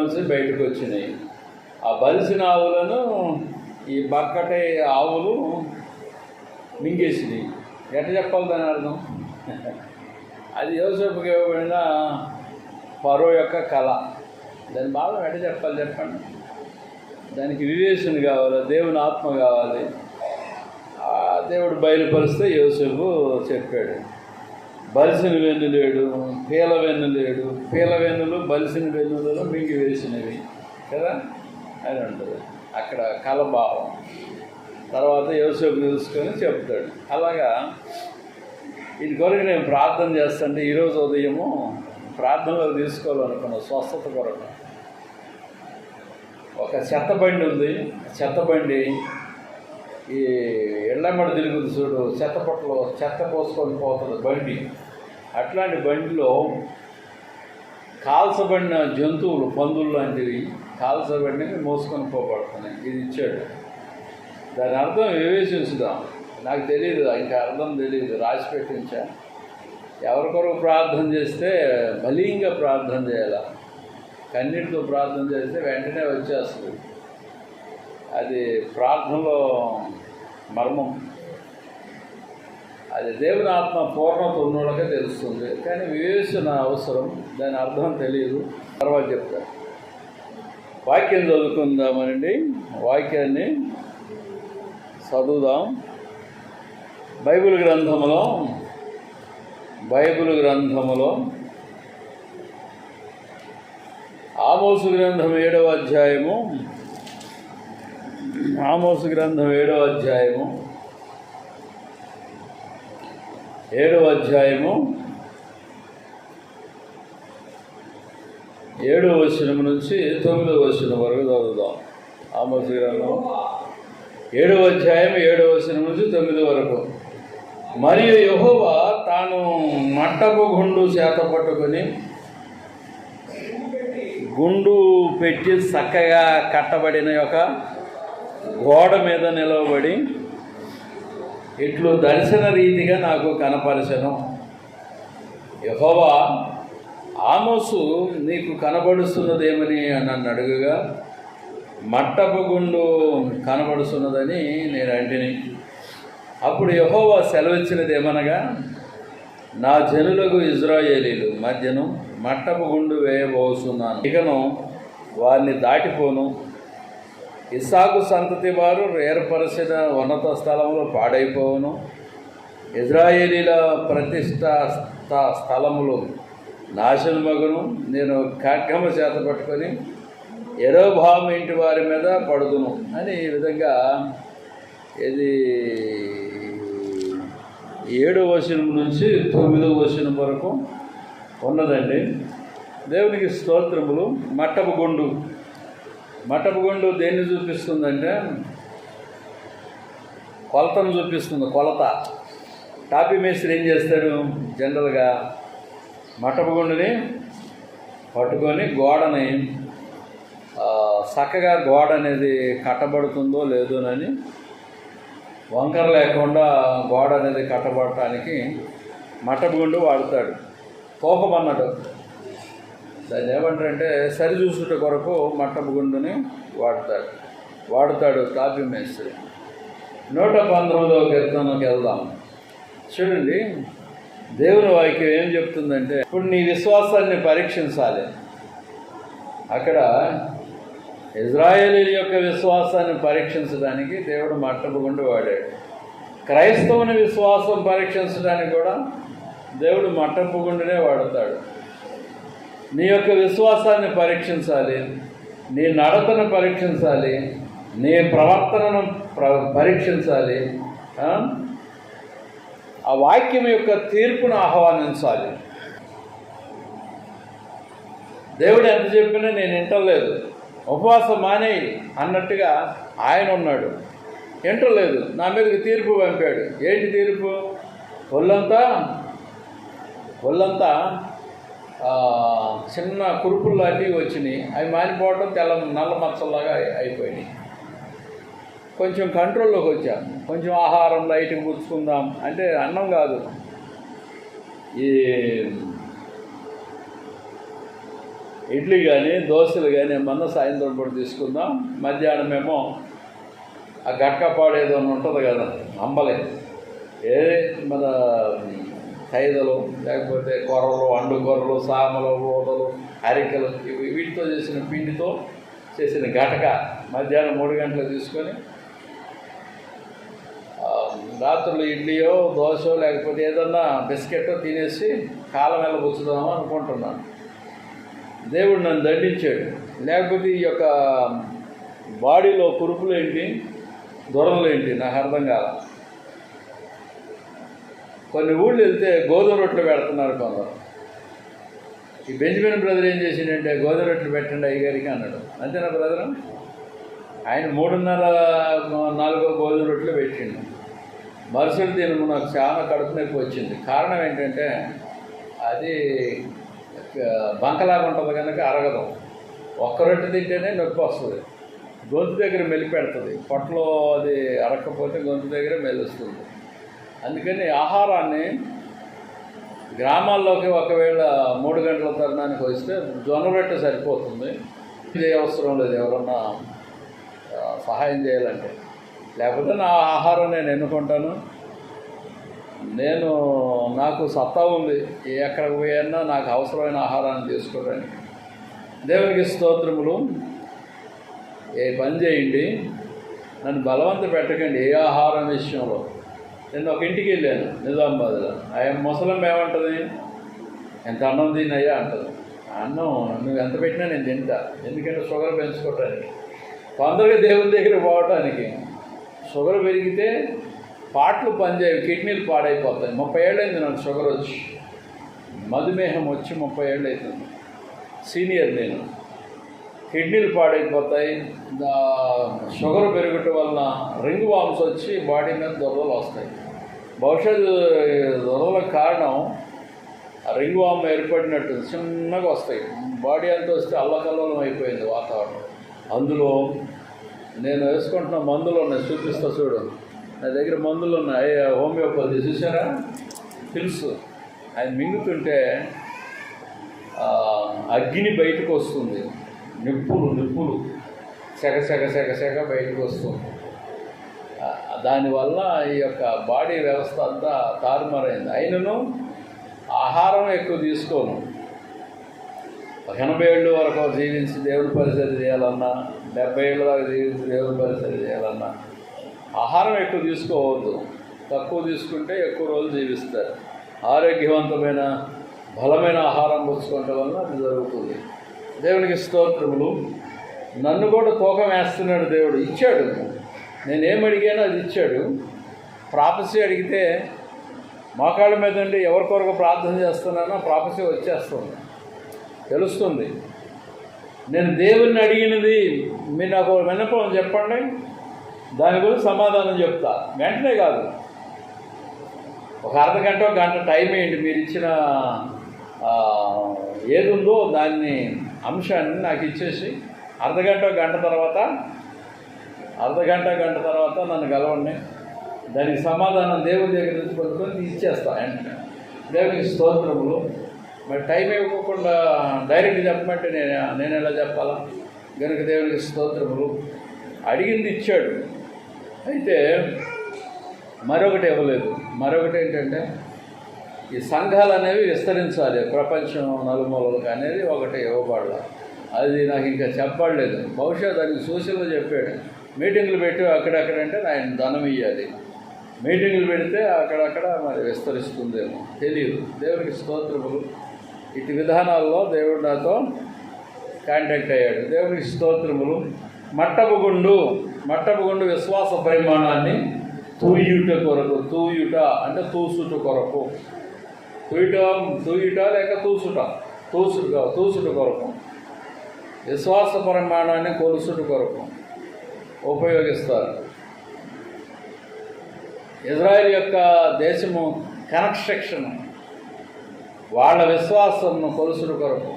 బలిసి బయటకు వచ్చినాయి. ఆ బలిసిన ఆవులను ఈ బక్కటి ఆవులు మింగేసినాయి. ఎట్లా చెప్పాలి దాని అర్థం? అది యోసేపుకి ఇవ్వబడిన ఫరో యొక్క కళ. దాని భావం ఎట్లా చెప్పాలి చెప్పండి? దానికి వివేచన కావాలి, దేవుని ఆత్మ కావాలి. దేవుడు బయలుపరిస్తే యోసేపు చెప్పాడు. బలిసిన వెన్ను లేడు, పీల వెన్ను లేడు, పీల వెన్నులు బలిసిన వెన్నులలో మింగి వేసినవి కదా అని ఉంటుంది అక్కడ కలభావం. తర్వాత యోసేపు తెలుసుకొని చెప్తాడు. అలాగా ఇది కొరకు నేను ప్రార్థన చేస్తుంటే ఈరోజు ఉదయము ప్రార్థనలో తీసుకోవాలనుకున్న స్వస్థత కొరకు ఒక చెత్త బండి ఉంది. చెత్త బండి ఈ ఎళ్ళమ్మడి తిరుగుతుంది చూడు, చెత్త పొట్టలో చెత్త పోసుకొని పోతుంది బండి. అట్లాంటి బండిలో కాల్చబడిన జంతువులు, పందులు లాంటివి కాల్చబడినవి మోసుకొని పోబడుతున్నాయి. ఇది ఇచ్చాడు. దాని అర్థం వివేచించుదాం. నాకు తెలియదు, ఇంకా అర్థం తెలియదు, రాసి పెట్టించా. ఎవరి కొరకు ప్రార్థన చేస్తే బలీయంగా ప్రార్థన చేయాలి. కన్నీటితో ప్రార్థన చేస్తే వెంటనే వచ్చేస్తుంది. అది ప్రార్థనలో మర్మం. అది దేవుని ఆత్మ పూర్ణత ఉన్నోళ్ళకే తెలుస్తుంది. కానీ వివేచన అవసరం. దాని అర్థం తెలియదు. తర్వాత చెప్తాను. వాక్యం చదువుకుందామనండి. వాక్యాన్ని చదువుదాం. బైబిల్ గ్రంథములో ఆమోసు గ్రంథం 7వ అధ్యాయము. ఆమోసు గ్రంథం 7వ అధ్యాయము 7వ వచనం నుంచి 9వ వచనం వరకు చదువుదాం. ఆమోసు గ్రంథం 7వ అధ్యాయం 7వ వచనం నుంచి 9 వరకు. మరియు యెహోవా తాను మట్టపు గుండు చేత పట్టుకొని గుండు పెట్టి చక్కగా కట్టబడిన ఒక గోడ మీద నిలవబడి ఇట్లు దర్శన రీతిగా నాకు కనపరచను. యెహోవా, ఆమోసు నీకు కనబడుస్తున్నదేమని నన్ను అడుగుగా, మట్టపు గుండు కనబడుతున్నదని నేను అంటిని. అప్పుడు యెహోవా సెలవిచ్చినది ఏమనగా, నా జనులకు ఇజ్రాయేలీలు మధ్యను మట్టపు గుండు వేయబోతున్నాను. ఇకను వారిని దాటిపోను. ఇస్సాకు సంతతి వారు ఏర్పరిచిన ఉన్నత స్థలంలో పాడైపోవును. ఇజ్రాయేలీల ప్రతిష్ఠిత స్థలములు నాశనమగును. నేను ఖడ్గము చేత పట్టుకొని యెరోబాము ఇంటి వారి మీద పడుదును అని ఈ విధంగా ఇది 7వ వచనం నుంచి 9వ వచనం వరకు ఉన్నదండి. దేవునికి స్తోత్రములు. మట్టపు గుండు దేన్ని చూపిస్తుందంటే కొలతను చూపిస్తుంది. కొలత. టాపీ మేస్త్రి ఏం చేస్తాడు? జనరల్గా మట్టపు గుండుని పట్టుకొని గోడని చక్కగా గోడ అనేది కట్టబడుతుందో లేదోనని వంకర లేకుండా గోడ అనేది కట్టబడటానికి మట్టపు గుండు వాడతాడు. తోకమన్నాడు. దాన్ని ఏమంటారంటే సరి చూసుట కొరకు మట్టపు గుండుని వాడుతాడు టాపీ మేస్త్రి. 119వ కీర్తనకి వెళ్దాం. చూడండి, దేవుని వాక్యం ఏం చెప్తుందంటే, ఇప్పుడు నీ విశ్వాసాన్ని పరీక్షించాలి. అక్కడ ఇజ్రాయేలీల యొక్క విశ్వాసాన్ని పరీక్షించడానికి దేవుడు మట్టపు గుండు వాడాడు. క్రైస్తవుని విశ్వాసం పరీక్షించడానికి కూడా దేవుడు మట్టపు గుండునే వాడతాడు. నీ యొక్క విశ్వాసాన్ని పరీక్షించాలి, నీ నడతను పరీక్షించాలి, నీ ప్రవర్తనను పరీక్షించాలి, ఆ వాక్యం యొక్క తీర్పును ఆహ్వానించాలి. దేవుడు ఎంత చెప్పినా నేను వింటలేదు, ఉపవాసం మానేయి అన్నట్టుగా ఆయన ఉన్నాడు. వింటలేదు, నా మీదకి తీర్పు పంపాడు. ఏంటి తీర్పు? ఒళ్ళంతా చిన్న కురుపులు లాంటివి వచ్చినాయి. అవి మానిపోవడం నల్ల మచ్చల్లాగా అయిపోయినాయి. కొంచెం కంట్రోల్లోకి వచ్చాం. కొంచెం ఆహారం లైట్గా పుచ్చుకుందాం అంటే అన్నం కాదు, ఈ ఇడ్లీ కానీ దోశలు కానీ ఏమన్నా సాయంత్రం పూట తీసుకుందాం. మధ్యాహ్నమేమో ఆ గట్కపాడు ఏదో ఉంటుంది కదా, అంబలి, మన ఖైదలు, లేకపోతే కొర్రలు, అండు కొర్రలు, సామలు, ఊదలు, అరికలు, వీటితో చేసిన పిండితో చేసిన గటక మధ్యాహ్నం 3 గంటలకు తీసుకొని రాత్రులు ఇడ్లీయో దోశో లేకపోతే ఏదన్నా బిస్కెట్టో తినేసి కాలం వెళ్ళబుచ్చుదామో అనుకుంటున్నాను. దేవుడు నన్ను దండించాడు. లేకపోతే ఈ యొక్క బాడీలో కురుపులు ఏంటి, దొరలు ఏంటి నాకు అర్థం కాల. కొన్ని ఊళ్ళు వెళ్తే గోధుమ రొట్టెలు పెడుతున్నారు కొందరు. ఈ బెంజమిన్ బ్రదర్ ఏం చేసిండంటే గోధుమ రొట్టెలు పెట్టండి అయ్యగారికి అన్నాడు. అంతేనా బ్రదరు? ఆయన 3.5-4 గోధుమ రొట్టెలు పెట్టిండు. మరుసటి దినం నాకు చాలా కడుపు నొప్పి వచ్చింది. కారణం ఏంటంటే అది బంకలాగా ఉంటుంది కనుక అరగదు. ఒక్క రొట్టె తింటేనే నొప్పి వస్తుంది, గొంతు దగ్గర మెలి పెడుతుంది. పొట్టలో అది అరగకపోతే గొంతు దగ్గర మెలుస్తుంది. అందుకని ఆహారాన్ని గ్రామాల్లోకి ఒకవేళ 3 గంటల తరుణానికి వస్తే జొన్న రొట్టె సరిపోతుంది. ఇది అవసరం లేదు ఎవరన్నా సహాయం చేయాలంటే. లేకపోతే నా ఆహారం నేను ఎన్నుకుంటాను. నాకు సత్తా ఉంది, ఎక్కడికి పోయినా నాకు అవసరమైన ఆహారాన్ని తీసుకోవడానికి. దేవునికి స్తోత్రములు. ఏ పని చేయండి, నన్ను బలవంత పెట్టకండి ఏ ఆహారం విషయంలో. నేను ఒక ఇంటికి వెళ్ళాను నిజామాబాద్లో. ఆయన ముసలం ఏమంటుంది, ఎంత అన్నం తినయ్యా అంటుంది. అన్నం నువ్వు ఎంత పెట్టినా నేను తింటా, ఎందుకంటే షుగర్ పెంచుకోవటానికి, తొందరగా దేవుని దగ్గర పోవటానికి. షుగర్ పెరిగితే పాటలు పనిచేయవు, కిడ్నీలు పాడైపోతాయి. 30 ఏళ్ళు అయింది నాకు షుగర్ వచ్చి, మధుమేహం వచ్చి 30 ఏళ్ళు అవుతుంది. సీనియర్ నేను. కిడ్నీలు పాడైపోతాయి. షుగర్ పెరగటం వలన రింగ్ వామ్స్ వచ్చి బాడీ మీద దొరదలు వస్తాయి. భవిష్యత్తు దొరదలకు కారణం రింగ్ వామ్ ఏర్పడినట్టు చిన్నగా వస్తాయి. బాడీ అంతా వస్తే అల్లకల్లోలం అయిపోయింది వాతావరణం. అందులో నేను వేసుకుంటున్న మందులు ఉన్నాయి, చూపిస్తా చూడు. నా దగ్గర మందులు ఉన్నాయి, హోమియోపతి. చూసారా? తెలుసు. ఆయన మింగుతుంటే అగ్ని బయటకు వస్తుంది, నిప్పులు సెగ బయటకు వస్తుంది. దానివల్ల ఈ యొక్క బాడీ వ్యవస్థ అంతా తారుమారైంది. అయినను ఆహారం ఎక్కువ తీసుకోను. 80 ఏళ్ళు వరకు జీవించి దేవుని పరిచయం చేయాలన్నా, 70 ఏళ్ళ దాకా జీవించి దేవుని పరిచయం చేయాలన్నా ఆహారం ఎక్కువ తీసుకోవద్దు. తక్కువ తీసుకుంటే ఎక్కువ రోజులు జీవిస్తారు. ఆరోగ్యవంతమైన బలమైన ఆహారం పుచ్చుకోవటం వల్ల అది జరుగుతుంది. దేవునికి స్తోత్రములు. నన్ను కూడా తూకం వేస్తున్నాడు దేవుడు. ఇచ్చాడు, నేనేమడిగానో అది ఇచ్చాడు. ప్రాపసీ అడిగితే మోకాళ్ళ మీద ఉండి ఎవరి కొరకు ప్రార్థన చేస్తున్నానో ప్రాపసీ వచ్చేస్తుంది, తెలుస్తుంది. నేను దేవుణ్ణి అడిగినది మీరు నాకు విన్నపం చెప్పండి, దాని గురించి సమాధానం చెప్తా. వెంటనే కాదు, ఒక అర్ధగంట గంట టైం ఏంటి, మీరు ఇచ్చిన ఏది ఉందో దాన్ని అంశాన్ని నాకు ఇచ్చేసి అర్ధగంట గంట తర్వాత నన్ను కలవండి. దానికి సమాధానం దేవుని దగ్గర నుంచి కొనుక్కొని ఇచ్చేస్తా వెంటనే. దేవునికి స్తోత్రములు. మరి టైం ఇవ్వకుండా డైరెక్ట్ చెప్పమంటే నేను ఎలా చెప్పాలా? కనుక దేవునికి స్తోత్రములు. అడిగింది ఇచ్చాడు. అయితే మరొకటి ఇవ్వలేదు. మరొకటి ఏంటంటే ఈ సంఘాలు అనేవి విస్తరించాలి ప్రపంచం నలుమూలలకు అనేది ఒకటి ఇవ్వబడాలి. అది నాకు ఇంకా చెప్పబడలేదు. బహుశా దానికి సూచనలు చెప్పాడు. మీటింగులు పెట్టి అక్కడక్కడంటే ఆయన ధనం ఇవ్వాలి. మీటింగులు పెడితే అక్కడక్కడ మరి విస్తరిస్తుందేమో తెలియదు. దేవునికి స్తోత్రములు. ఇటు విధానాల్లో దేవుడు నాతో కాంటాక్ట్ అయ్యాడు. దేవునికి స్తోత్రములు. మట్టపుగుండు విశ్వాస పరిమాణాన్ని తూయుట కొరకు. తూయుట అంటే తూసుట కొరకు. తూయుట లేక తూసుట కొరకు. విశ్వాస పరిమాణాన్ని కొలుసుట కొరకు ఉపయోగిస్తారు. ఇజ్రాయెల్ యొక్క దేశము కన్స్ట్రక్షన్ వాళ్ళ విశ్వాసాన్ని కొలుసుట కొరకు,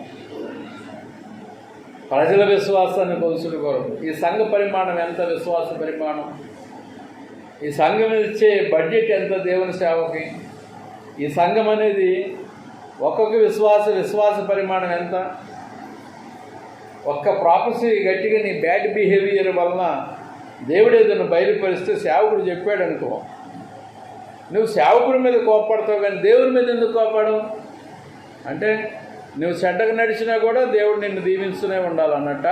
ప్రజల విశ్వాసాన్ని కొలుసుట కొరకు. ఈ సంఘ పరిమాణం ఎంత? విశ్వాస పరిమాణం. ఈ సంఘం ఇచ్చే బడ్జెట్ ఎంత దేవుని సేవకి? ఈ సంఘం అనేది ఒక్కొక్క విశ్వాస పరిమాణం ఎంత? ఒక్క ప్రాపసీ గట్టిగా నీ బ్యాడ్ బిహేవియర్ వలన దేవుడు ఏదైనా బయలుపరిస్తే సేవకుడు చెప్పాడు అనుకో, నువ్వు సేవకుడి మీద కోపడతావు కానీ దేవుడి మీద ఎందుకు కోపడవు? అంటే నువ్వు చెడ్డగా నడిచినా కూడా దేవుడు నిన్ను దీవిస్తూనే ఉండాలన్నట్ట.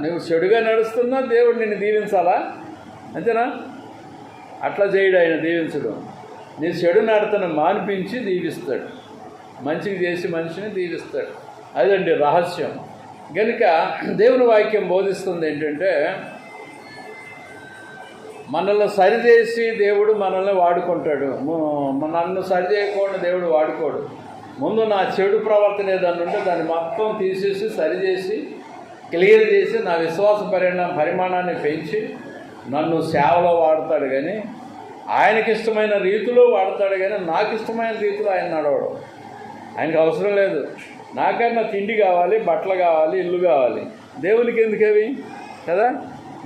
నువ్వు చెడుగా నడుస్తున్నా దేవుడు నిన్ను దీవించాలా? అంతేనా? అట్లా చేయడు ఆయన, దీవించడం. నీ చెడు నడతను మాన్పించి దీవిస్తాడు, మంచిగా చేసి మనిషిని దీవిస్తాడు. అదండి రహస్యం. కనుక దేవుని వాక్యం బోధిస్తుంది ఏంటంటే, మనల్ని సరిచేసి దేవుడు మనల్ని వాడుకుంటాడు. నన్ను సరిచేయకుండా దేవుడు వాడుకోడు. ముందు నా చెడు ప్రవర్తన ఏదన్నా ఉంటే దాన్ని మొత్తం తీసేసి సరిచేసి క్లియర్ చేసి నా విశ్వాస పరిమాణాన్ని పెంచి నన్ను సేవలో వాడతాడు. కానీ ఆయనకి ఇష్టమైన రీతిలో వాడతాడు, కానీ నాకు ఇష్టమైన రీతిలో ఆయన నడవడు. ఆయనకు అవసరం లేదు. నాకన్నా తిండి కావాలి, బట్టలు కావాలి, ఇల్లు కావాలి. దేవునికి ఎందుకు అవి కదా?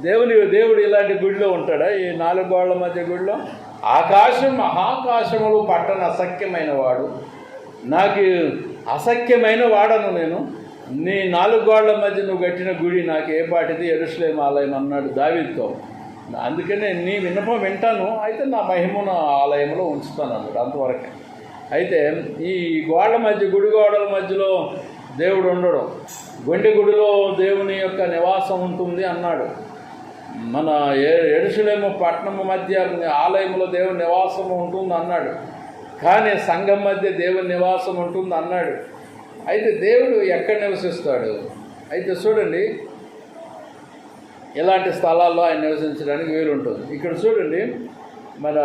దేవుడు ఇలాంటి గుడిలో ఉంటాడా? ఈ 4 గోడల మధ్య గుడిలో? ఆకాశం మహాకాశములు పట్టణ అసఖ్యమైన వాడు, నాకు అసఖ్యమైన వాడను నేను. నీ 4 గోడల మధ్య నువ్వు కట్టిన గుడి నాకు ఏ పాటిది? యెరూషలేము ఆలయం అన్నాడు దావీదుతో. అందుకనే నీ విన్నపం వింటాను, అయితే నా మహిమను ఆలయంలో ఉంచుతాను అన్నాడు. అంతవరకే. అయితే ఈ గుడి గోడల మధ్యలో దేవుడు ఉండడు. గొండె గుడిలో దేవుని యొక్క నివాసం ఉంటుంది అన్నాడు. మన యెరూషలేము పట్టణము మధ్య ఆలయంలో దేవుని నివాసం ఉంటుంది అన్నాడు. కానీ సంఘం మధ్య దేవుని నివాసం ఉంటుంది అన్నాడు. అయితే దేవుడు ఎక్కడ నివసిస్తాడు? అయితే చూడండి, ఇలాంటి స్థలాల్లో ఆయన నివసించడానికి వీలుంటుంది. ఇక్కడ చూడండి, మన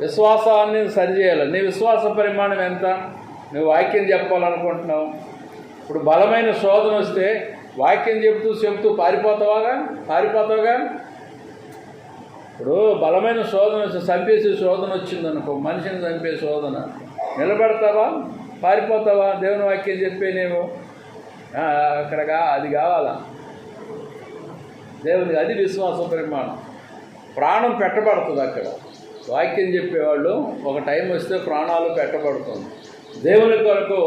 విశ్వాసాన్ని సరిచేయాలి. నీ విశ్వాస పరిమాణం ఎంత? నువ్వు వాక్యం చెప్పాలనుకుంటున్నావు. ఇప్పుడు బలమైన శోధన వస్తే వాక్యం చెప్తూ పారిపోతావుగా. ఇప్పుడు బలమైన శోధన వస్తే, చంపేసే శోధన వచ్చిందనుకో, మనిషిని చంపే శోధన, నిలబడతావా పారిపోతావా? దేవుని వాక్యం చెప్పేనేమో అక్కడగా అది కావాలా దేవునికి? అది విశ్వాస పరిమాణం. ప్రాణం పెట్టబడుతుంది అక్కడ. వాక్యం చెప్పేవాళ్ళు ఒక టైం వస్తే ప్రాణాలు పెట్టబడుతుంది, దేవుని కొరకు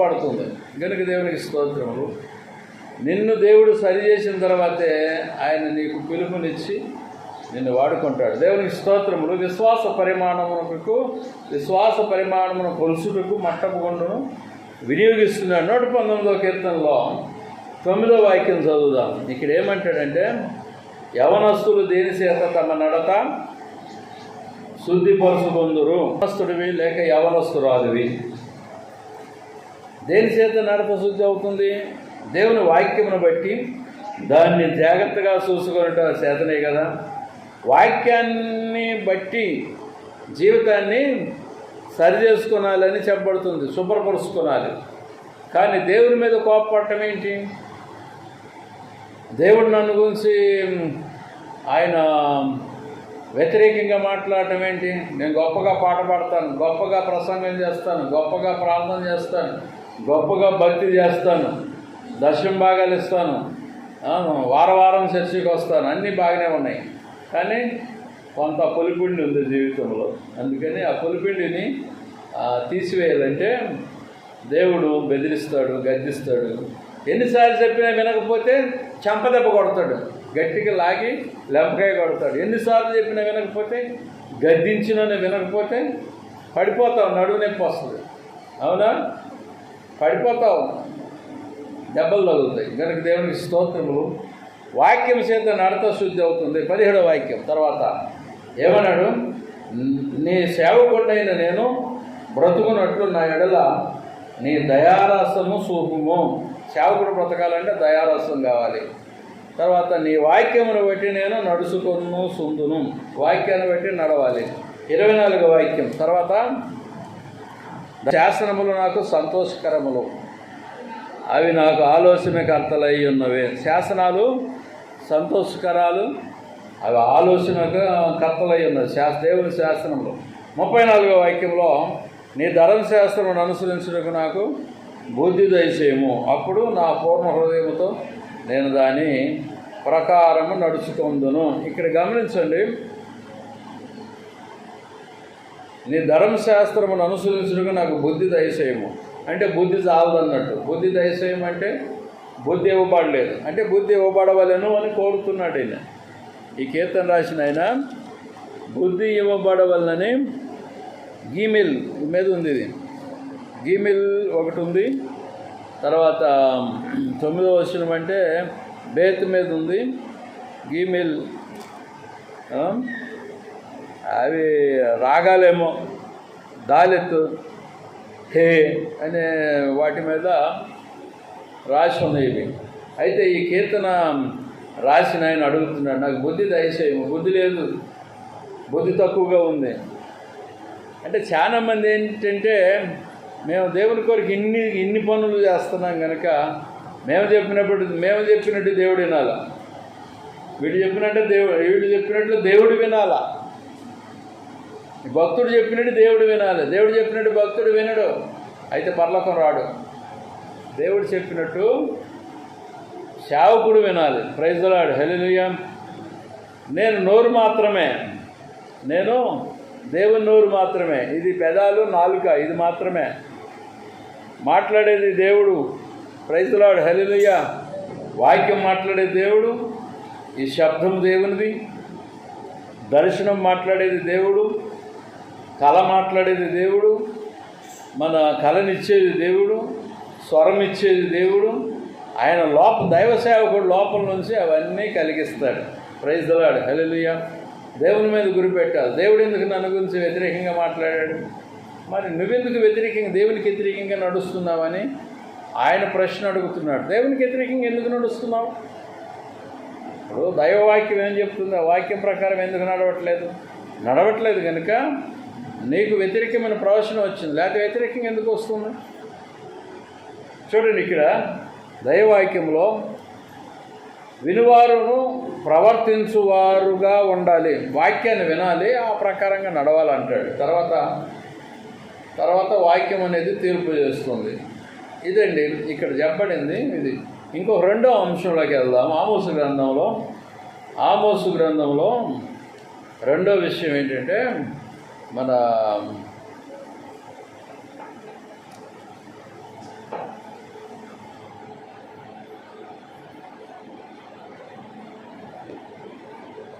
పడుతుంది. కనుక దేవునికి స్తోత్రములు. నిన్ను దేవుడు సరి చేసిన తర్వాతే ఆయన నీకు పిలుపునిచ్చి నిన్ను వాడుకుంటాడు. దేవునికి స్తోత్రములు. విశ్వాస పరిమాణమును కొలుసుటకు మట్టపుగుండును వినియోగిస్తున్నాడు. 119వ కీర్తనలో 9వ వాక్యం చదువుదాం. ఇక్కడ ఏమంటాడంటే, యవనస్తులు దేని చేత తమ నడత శుద్ధిపరుచుకొందురు. యవనస్తుడివి లేక యవనస్తురాలివి, దేని చేత నడత శుద్ధి అవుతుంది? దేవుని వాక్యమును బట్టి దాన్ని జాగ్రత్తగా చూసుకునేట చేతనే కదా. వాక్యాన్ని బట్టి జీవితాన్ని సరి చేసుకోనాలని చెప్పబడుతుంది, శుభ్రపరుచుకోవాలి. కానీ దేవుని మీద కోపపడటం ఏంటి? దేవుడు నన్ను గురించి ఆయన వ్యతిరేకంగా మాట్లాడటం ఏంటి? నేను గొప్పగా పాట పాడతాను, గొప్పగా ప్రసంగం చేస్తాను, గొప్పగా ప్రార్థన చేస్తాను, గొప్పగా భక్తి చేస్తాను, దర్శనం భాగాలు ఇస్తాను, వారం చర్చికి వస్తాను, అన్నీ బాగానే ఉన్నాయి. కానీ కొంత పొలిపిండి ఉంది జీవితంలో. అందుకని ఆ పొలిపిండిని తీసివేయాలంటే దేవుడు బెదిరిస్తాడు, గద్దిస్తాడు. ఎన్నిసార్లు చెప్పినా వినకపోతే చెంపదెబ్బ కొడతాడు, గట్టిగా లాగి లెంపకాయ కొడతాడు. ఎన్నిసార్లు చెప్పినా వినకపోతే, గద్దించినా వినకపోతే పడిపోతావు, నడువు నొప్పి వస్తుంది. అవునా? పడిపోతావు, దెబ్బలు తగులుతాయి. కనుక దేవునికి స్తోత్రములు. వాక్యం చేత నడత శుద్ధి అవుతుంది. 17వ వాక్యం తర్వాత ఏమన్నాడు? నీ సేవకుడైన నేను బ్రతుకున్నట్లు నా ఎడల నీ దయారసము చూపుము. సేవకుడు బ్రతకాలంటే దయారసం కావాలి. తర్వాత నీ వాక్యమును బట్టి నేను నడుచుకొను సుందును. వాక్యాన్ని బట్టి నడవాలి. 24వ వాక్యం తర్వాత, శాసనములు నాకు సంతోషకరములు, అవి నాకు ఆలోచనకర్తలై ఉన్నవే. శాసనాలు సంతోషకరాలు, అవి ఆలోచనకర్తలై ఉన్నవి దేవుని శాసనంలో. 34వ వాక్యంలో, నీ ధర్మశాస్త్రమును అనుసరించుటకు నాకు బుద్ధి దయచేయము, అప్పుడు నా పూర్ణ హృదయముతో నేను దాని ప్రకారము నడుచుకొందును. ఇక్కడ గమనించండి, నీ ధర్మశాస్త్రమును అనుసరించుటకు నాకు బుద్ధి దయచేయము. అంటే బుద్ధి చాలదన్నట్టు. బుద్ధి దైవసేయం అంటే బుద్ధి ఇవ్వబడలేదు, అంటే బుద్ధి ఇవ్వబడవలను అని కోరుతున్నాడు ఆయన. ఈ కీర్తన రాసిన ఆయన బుద్ధి ఇవ్వబడవలనని గీమిల్ మీద ఉంది, ఇది గీమిల్ ఒకటి ఉంది. తర్వాత 9వ వచనం అంటే బేత్ మీద ఉంది, గీమిల్ అవి రాగాలేమో, దాలెత్తు, హే అనే వాటి మీద రాసి ఉన్నాయి ఇవి. అయితే ఈ కీర్తన రాసిన ఆయన అడుగుతున్నాడు, నాకు బుద్ధి దయచేయము, బుద్ధి లేదు, బుద్ధి తక్కువగా ఉంది. అంటే చాలామంది ఏంటంటే మేము దేవుని కొరకు ఇన్ని పనులు చేస్తున్నాం కనుక మేము చెప్పినట్టు దేవుడు వినాలా, వీడు చెప్పినట్లు దేవుడు వినాలా, భక్తుడు చెప్పినట్టు దేవుడు వినాలి, దేవుడు చెప్పినట్టు భక్తుడు వినడు, అయితే పరలోకం రాడు. దేవుడు చెప్పినట్టు సేవకుడు వినాలి. ప్రైజ్ ది లార్డ్, హల్లెలూయా. నేను దేవుని నోరు మాత్రమే, ఇది పెదాలు నాలుక, ఇది మాత్రమే మాట్లాడేది దేవుడు. ప్రైజ్ ది లార్డ్, హల్లెలూయా. వాక్యం మాట్లాడేది దేవుడు, ఈ శబ్దం దేవునిది, దర్శనం మాట్లాడేది దేవుడు, కళ మాట్లాడేది దేవుడు, మన కళనిచ్చేది దేవుడు, స్వరం ఇచ్చేది దేవుడు. ఆయన దైవ సేవకుడు లోపల నుంచి అవన్నీ కలిగిస్తాడు. ప్రైజ్ ది లార్డ్, హల్లెలూయా. దేవుని మీద గురిపెట్టాలి. దేవుడు ఎందుకు నన్ను గురించి వ్యతిరేకంగా మాట్లాడాడు, మరి నువ్వెందుకు దేవునికి వ్యతిరేకంగా నడుస్తున్నావని ఆయన ప్రశ్న అడుగుతున్నాడు. దేవునికి వ్యతిరేకంగా ఎందుకు నడుస్తున్నావు? ఇప్పుడు దైవవాక్యం ఏం చెప్తుంది, ఆ వాక్యం ప్రకారం ఎందుకు నడవట్లేదు కనుక నీకు వ్యతిరేకమైన ప్రవచనం వచ్చింది, లేకపోతే వ్యతిరేకంగా ఎందుకు వస్తుంది? చూడండి, ఇక్కడ దైవవాక్యంలో వినువారును ప్రవర్తించువారుగా ఉండాలి, వాక్యాన్ని వినాలి, ఆ ప్రకారంగా నడవాలంటాడు. తర్వాత వాక్యం అనేది తీర్పు చేస్తుంది. ఇదండి ఇక్కడ చెప్పబడింది. ఇది ఇంకో రెండో అంశంలోకి వెళ్దాం. ఆమోసు గ్రంథంలో రెండో విషయం ఏంటంటే మన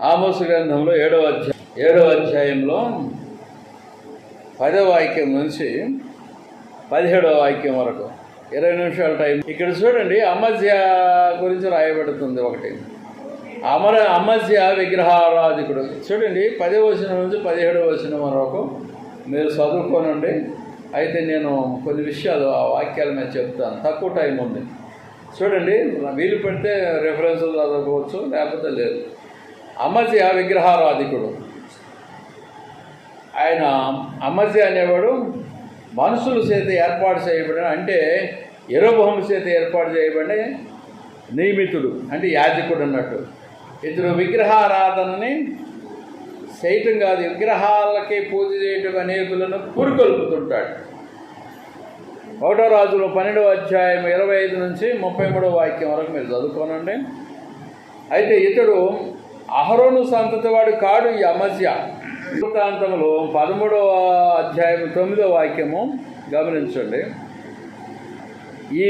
ఆమోసు గ్రంథంలో 7వ అధ్యాయంలో 10వ వాక్యం నుంచి 17వ వాక్యం వరకు 20 నిమిషాల టైం. ఇక్కడ చూడండి, అమజ్య గురించి రాయబడుతుంది ఒకటి. అమజ్య విగ్రహారాధికుడు. చూడండి, 10వ వచనం నుంచి 17వ వచనం వరకు మీరు చదువుకోనండి. అయితే నేను కొన్ని విషయాలు ఆ వాక్యాల మీద చెప్తాను, తక్కువ టైం ఉంది. చూడండి, వీలు పెడితే రెఫరెన్సులు చదువుకోవచ్చు, లేకపోతే లేదు. అమజ్య విగ్రహారాధికుడు. ఆయన అమజ్య అనేవాడు మనుషుల చేత ఏర్పాటు చేయబడిన, అంటే యెరొబెయాము చేత ఏర్పాటు చేయబడిన నియమితుడు, అంటే యాజకుడు అన్నట్టు. ఇతడు విగ్రహారాధనని చేయటం కాదు, విగ్రహాలకి పూజ చేయటం అనేకులను పురుకొల్పుతుంటాడు. 1వ రాజులు 12వ అధ్యాయం 25 నుంచి 33వ వాక్యం వరకు మీరు చదువుకోనండి. అయితే ఇతడు అహరోను సంతతి వాడు కాడు ఈ అమజ్య. వృత్తాంతములో 13వ అధ్యాయం 9వ వాక్యము గమనించండి. ఈ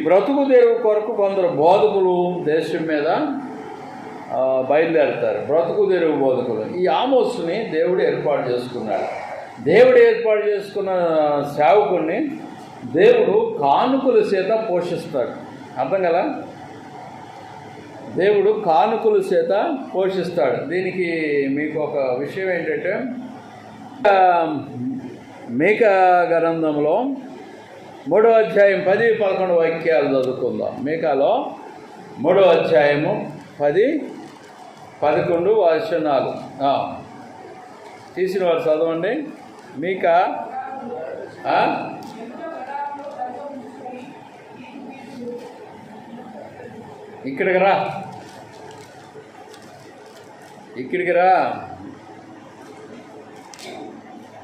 బ్రతుకు తెరువు కొరకు కొందరు బోధకులు దేశం మీద బయలుదేరుతారు, బ్రతుకు తెరువు బోధకులు. ఈ ఆమోసుని దేవుడు ఏర్పాటు చేసుకున్నాడు. దేవుడు ఏర్పాటు చేసుకున్న సేవకుడిని దేవుడు కానుకల చేత పోషిస్తాడు. అర్థం కదా? దేవుడు కానుకల చేత పోషిస్తాడు. దీనికి మీకు ఒక విషయం ఏంటంటే, మీకా గ్రంథంలో 3వ అధ్యాయం 10-11 వాక్యాలు చదువుకుందాం. మీకాలో 3వ అధ్యాయము 10-11 వచనాలు తీసిన వారు చదవండి. మీకా ఇక్కడికి రా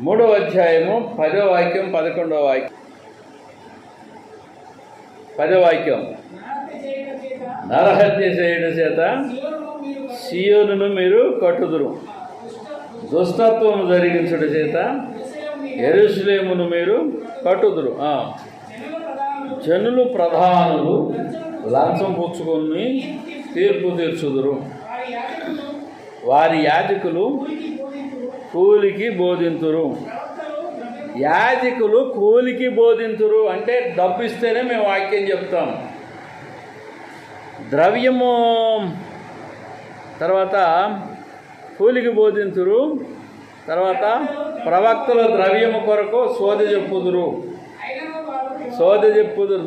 3వ అధ్యాయము 10వ వాక్యం 11వ వాక్యం. 10వ వాక్యం, నరహత్య చేయడం చేత సీయోనును మీరు కట్టుదురు, దుష్టత్వము జరిగించుట చేత యెరూషలేమును మీరు కట్టుదురు. జనులు ప్రధానులు లంచం పుచ్చుకొని తీర్పు తీర్చుదురు. వారి యాజకులు కూలికి బోధింతురు. యాజకులు కూలికి బోధింతురు అంటే డబ్బు ఇస్తేనే మేము వాక్యం చెప్తాం. ద్రవ్యము తర్వాత కూలికి బోధింతురు. తర్వాత ప్రవక్తల ద్రవ్యము కొరకు సోది చెప్పుదురు.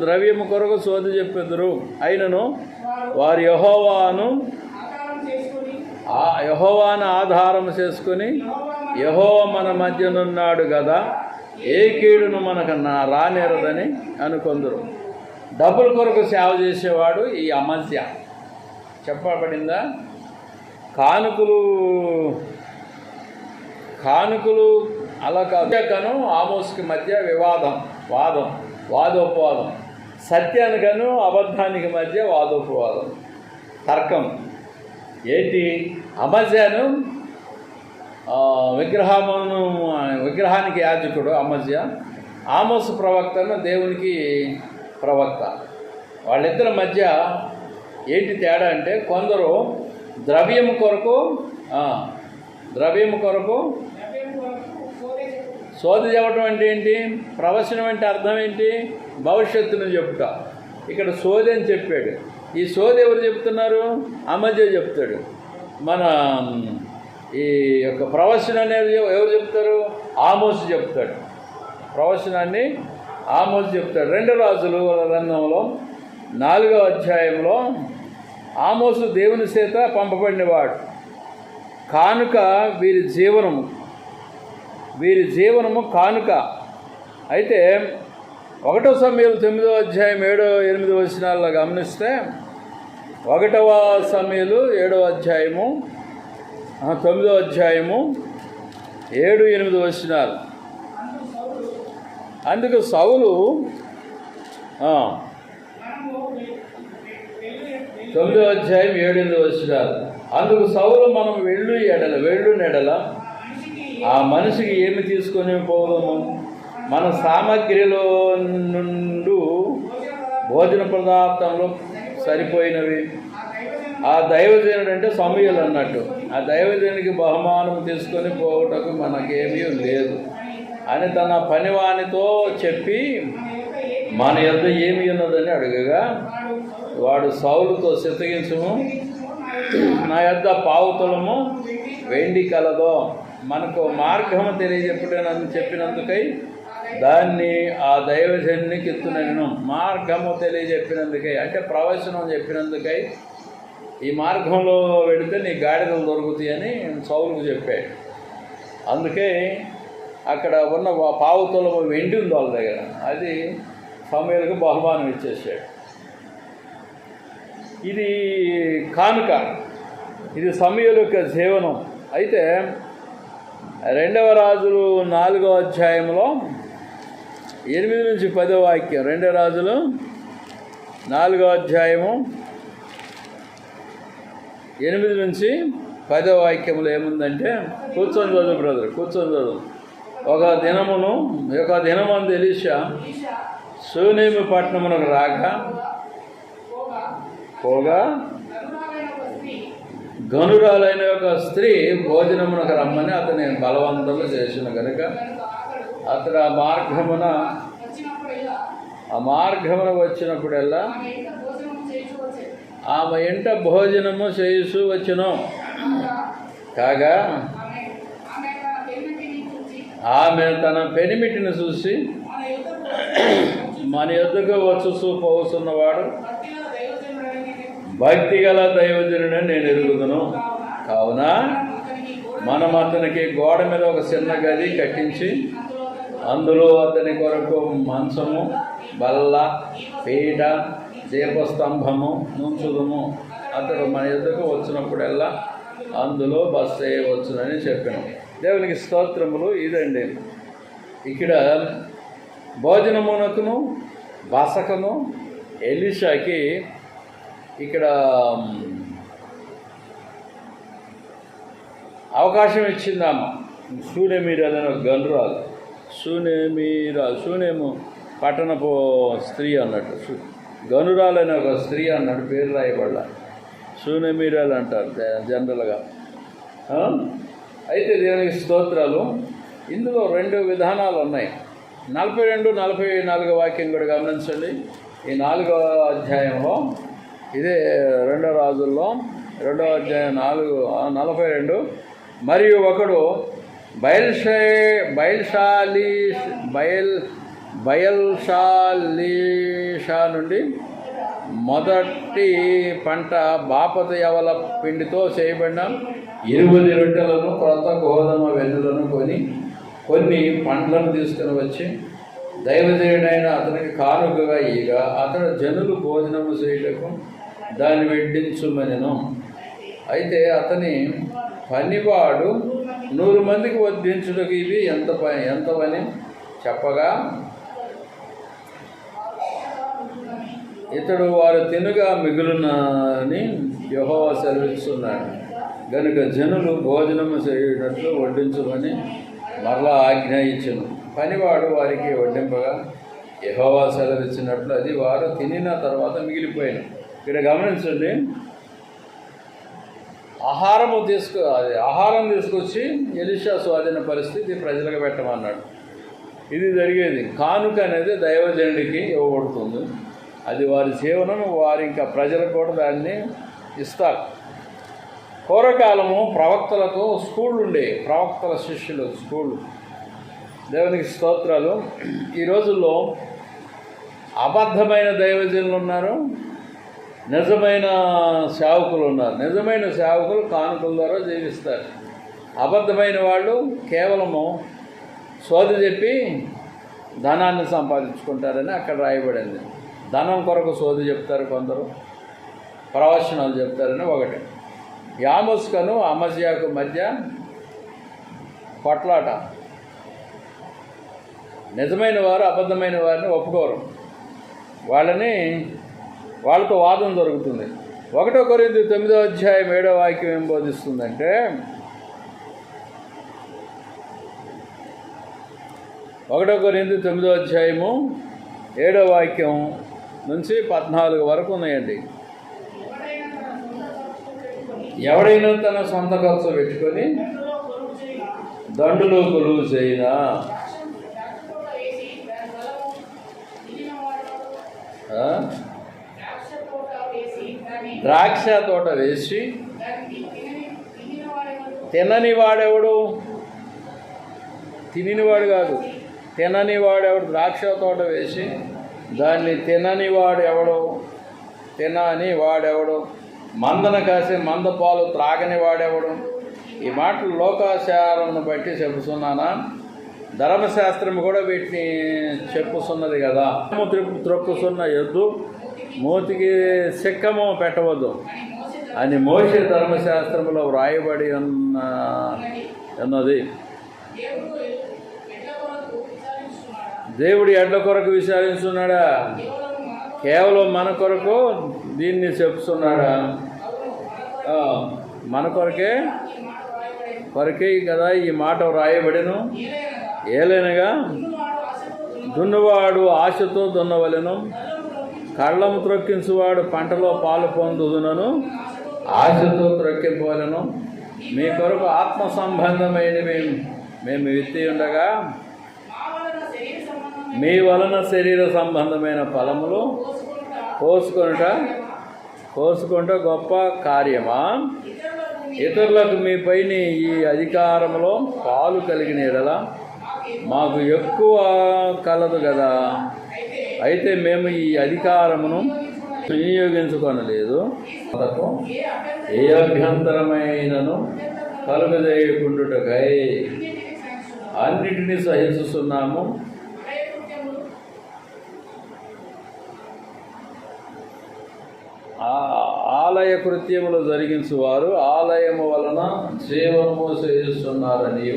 ద్రవ్యము కొరకు సోది చెప్పుదురు. అయినను వారు యెహోవాను ఆధారం చేసుకుని యెహోవా మన మధ్యనున్నాడు కదా, ఏ కీడును మనకు రానేరదని అనుకొందురు. డబ్బుల కొరకు సేవ చేసేవాడు ఈ అమస్య. చెప్పబడిందా? కానుకలు అలా కాదు. ఆమోస్కి మధ్య వాదోపవాదం. సత్యానికను అబద్ధానికి మధ్య వాదోపవాదం, తర్కం. ఏంటి? అమస్యను విగ్రహానికి యాజకుడు అమస్య, ఆమోస్ ప్రవక్తను దేవునికి ప్రవక్త. వాళ్ళిద్దరి మధ్య ఏంటి తేడా అంటే, కొందరు ద్రవ్యము కొరకు సోది చెప్పడం అంటే ఏంటి? ప్రవచనం అంటే అర్థం ఏంటి? భవిష్యత్తును చెప్పుట. ఇక్కడ సోది అని చెప్పాడు. ఈ సోది ఎవరు చెప్తున్నారు? అమస్య చెప్తాడు. మన ఈ యొక్క ప్రవచనం అనేది ఎవరు చెప్తారు? ఆమోస్ చెప్తాడు. ప్రవచనాన్ని ఆమోస్ చెప్తాడు. 2 రాజుల గ్రంథంలో 4వ అధ్యాయంలో ఆమోసు దేవుని చేత పంపబడినవాడు. కానుక వీరి జీవనము కానుక. అయితే 1 సమూయేలు 9వ అధ్యాయం 7-8 వచనాల్లో గమనిస్తే, 1 సమూయేలు 7వ అధ్యాయము 9వ అధ్యాయము 7-8 వచనాలు. అందుకు సౌలు 9వ అధ్యాయం 7-8 వచనాలు. అందుకు సౌలు మనం వెళ్ళు నెడల ఆ మనిషికి ఏమి తీసుకొని పోదాము? మన సామగ్రిలో నుండి భోజన పదార్థంలో సరిపోయినవి. ఆ దైవజనుడు అంటే సమూయేలు అన్నట్టు. ఆ దైవజనుడికి బహుమానం తీసుకొని పోవటకు మనకేమీ లేదు అని తన పనివానితో చెప్పి, మన యొద్ద ఏమి ఉన్నదని అడగగా, వాడు సౌలుతో చిత్తగించుము, నా యొద్ద పావుతులము వెండి కలదో. మనకు మార్గము చెప్పినందుకై దాన్ని ఆ దైవజనునికి ఎత్తునను. మార్గము తెలియజెప్పినందుకై అంటే ప్రవచనం చెప్పినందుకై, ఈ మార్గంలో వెళితే నీ గాడిదలు దొరుకుతాయని సౌలుకు చెప్పాడు. అందుకే అక్కడ ఉన్న పావుతులము వెండి ఉంది వాళ్ళ దగ్గర. అది సమూయేలుకు బహుమానం ఇచ్చేసాడు. ఇది కానుక. ఇది సమూయేలు యొక్క జీవనం. అయితే 2వ రాజులు 4వ అధ్యాయంలో 8-10 వాక్యం. 2 రాజులు 4వ అధ్యాయము 8-10 వాక్యంలో ఏముందంటే, కూర్చొని చదువు బ్రదర్, కూర్చొని చదువు. ఒక దినమందు ఎలీషా షూనేము పట్టణమునకు పోగా గనురాలైన ఒక స్త్రీ భోజనమునకు రమ్మని అతని బలవంతము చేసిన కనుక అతడు ఆ మార్గమున వచ్చినప్పుడల్లా ఆమె ఇంట భోజనము చేస్తూ వచ్చును. కాగా ఆమె తన పెనిమిటిని చూసి, మన యొద్దకు వచ్చుతూ పోతున్నవాడు భక్తిగల దైవజనుడని నేను ఎరుగుదును. కావున మనం అతనికి గోడ మీద ఒక చిన్న గది కట్టించి అందులో అతని కొరకు మంచము, బల్ల, పీట, దీపస్తంభము నుంచుదుము. అతడు మన యొద్దకు వచ్చినప్పుడల్లా అందులో బస చేయవచ్చునని చెప్పాను. దేవునికి స్తోత్రములు. ఇదండి ఇక్కడ భోజనమునకును బసకను ఎలీషాకి ఇక్కడ అవకాశం ఇచ్చిందామ. షూనేమీరాలని ఒక గనురాలు. షూనేము పట్టణపు స్త్రీ అన్నట్టు, గనురాలైన ఒక స్త్రీ అన్నట్టు పేరు రాయబడ్డ, సూనెమీరాలు అంటారు జనరల్గా. అయితే దేవునికి స్తోత్రాలు. ఇందులో 2 విధానాలు ఉన్నాయి. 42, 44 వాక్యం కూడా గమనించండి. ఈ 4వ అధ్యాయంలో, ఇదే 2 రాజుల్లో 2వ అధ్యాయం 42. మరియు ఒకడు బయల్షాలీషా నుండి మొదటి పంట బాపత యవల పిండితో చేయబడిన 20 రొట్టెలను, క్రొత్త గోధుమ వెన్నులను కొన్ని పండ్లను తీసుకుని వచ్చి దైవజనుడైన అతనికి కానుకగా ఇయ్యగా, అతడు జనులు భోజనము చేయుటకు దాన్ని వడ్డించుమనెను. అయితే అతని పనివాడు 100 మందికి వడ్డించుటకు ఇవి ఎంతవని చెప్పగా, ఇతడు వారు తినుగా మిగులునని యెహోవా సెలవిస్తున్నాడు గనుక జనులు భోజనము చేయుటట్లు వడ్డించుమని మరలా ఆజ్ఞ ఇచ్చెను. పనివాడు వారికి వడ్డింపగా యెహోవా సెలవిచ్చినట్లు అది వారు తినిన తర్వాత మిగిలిపోయాను. ఇక్కడ గమనించండి, ఆహారం తీసుకొచ్చి ఎలీషా స్వాధీన పరిస్థితి ప్రజలకు పెట్టమన్నాడు. ఇది జరిగేది. కానుక అనేది దైవజనుడికి ఇవ్వబడుతుంది. అది వారి జీవనం, వారి ఇంకా ప్రజలకు కూడా దాన్ని ఇస్తారు. పూర్వకాలము ప్రవక్తలకు స్కూళ్ళు ఉండే, ప్రవక్తల శిష్యులు స్కూళ్ళు. దేవునికి స్తోత్రాలు. ఈ రోజుల్లో అబద్ధమైన దైవజనులు ఉన్నారు, నిజమైన సేవకులు ఉన్నారు. నిజమైన సేవకులు కానుకల ద్వారా జీవిస్తారు. అబద్ధమైన వాళ్ళు కేవలము సోది చెప్పి ధనాన్ని సంపాదించుకుంటారని అక్కడ రాయబడింది. ధనం కొరకు సోది చెప్తారు కొందరు, ప్రవచనాలు చెప్తారని ఒకటి. యామోస్కను అమజ్యాకు మధ్య కొట్లాట. నిజమైన వారు అబద్ధమైన వారిని ఒప్పుకోరు, వాళ్ళతో వాదం జరుగుతుంది. 1 కొరింథీ 9వ అధ్యాయం 7వ వాక్యం ఏం బోధిస్తుందంటే, 1 కొరింథీ 9వ అధ్యాయము 7వ వాక్యం నుంచి 14 వరకు ఉన్నాయండి. ఎవడైనా తన సొంత ఖర్చు పెట్టుకొని దండులో కొలువు చేయినా, ద్రాక్ష తోట వేసి తినని వాడెవడు? తినినవాడు కాదు, తినని వాడెవడు? ద్రాక్ష తోట వేసి దాన్ని తినని వాడెవడు? తినని వాడెవడు? మందన కాసే మంద పాలు త్రాగని వాడెవడు? ఈ మాటలు లోకాచారమును బట్టి చెప్పుతున్నానా? ధర్మశాస్త్రం కూడా వీటిని చెప్పుతున్నది కదా. త్రొక్కుతున్న ఎద్దు మూతికి సిక్కము పెట్టవద్దు అని మోషే ధర్మశాస్త్రంలో వ్రాయబడి ఉన్నది. దేవుడు ఎడ్ల కొరకు విచారిస్తున్నాడా? కేవలం మన కొరకు దీన్ని చెప్తున్నాడా? మన కొరకే కదా ఈ మాట వ్రాయబడిను. ఏలైనగా దున్నువాడు ఆశతో దున్నవలెను, కళ్ళము త్రొక్కించువాడు పంటలో పాలు పొందుదునను ఆశతో త్రొక్కింపవలను. మీ కొరకు ఆత్మ సంబంధమైనవి మేము విత్తి ఉండగా మీ వలన శరీర సంబంధమైన ఫలములు కోసుకుంట గొప్ప కార్యమా? ఇతరులకు మీ పైన ఈ అధికారంలో పాలు కలిగిన ఎడల మాకు ఎక్కువ కలదు కదా. అయితే మేము ఈ అధికారమును వినియోగించుకొనలేదు, ఏ అభ్యంతరమైనను కలుగజేయకుండుటకై అన్నిటినీ సహిస్తున్నాము. ఆలయ కృత్యములు జరిగించువారు ఆలయము వలన జీవనము చేస్తున్నారని,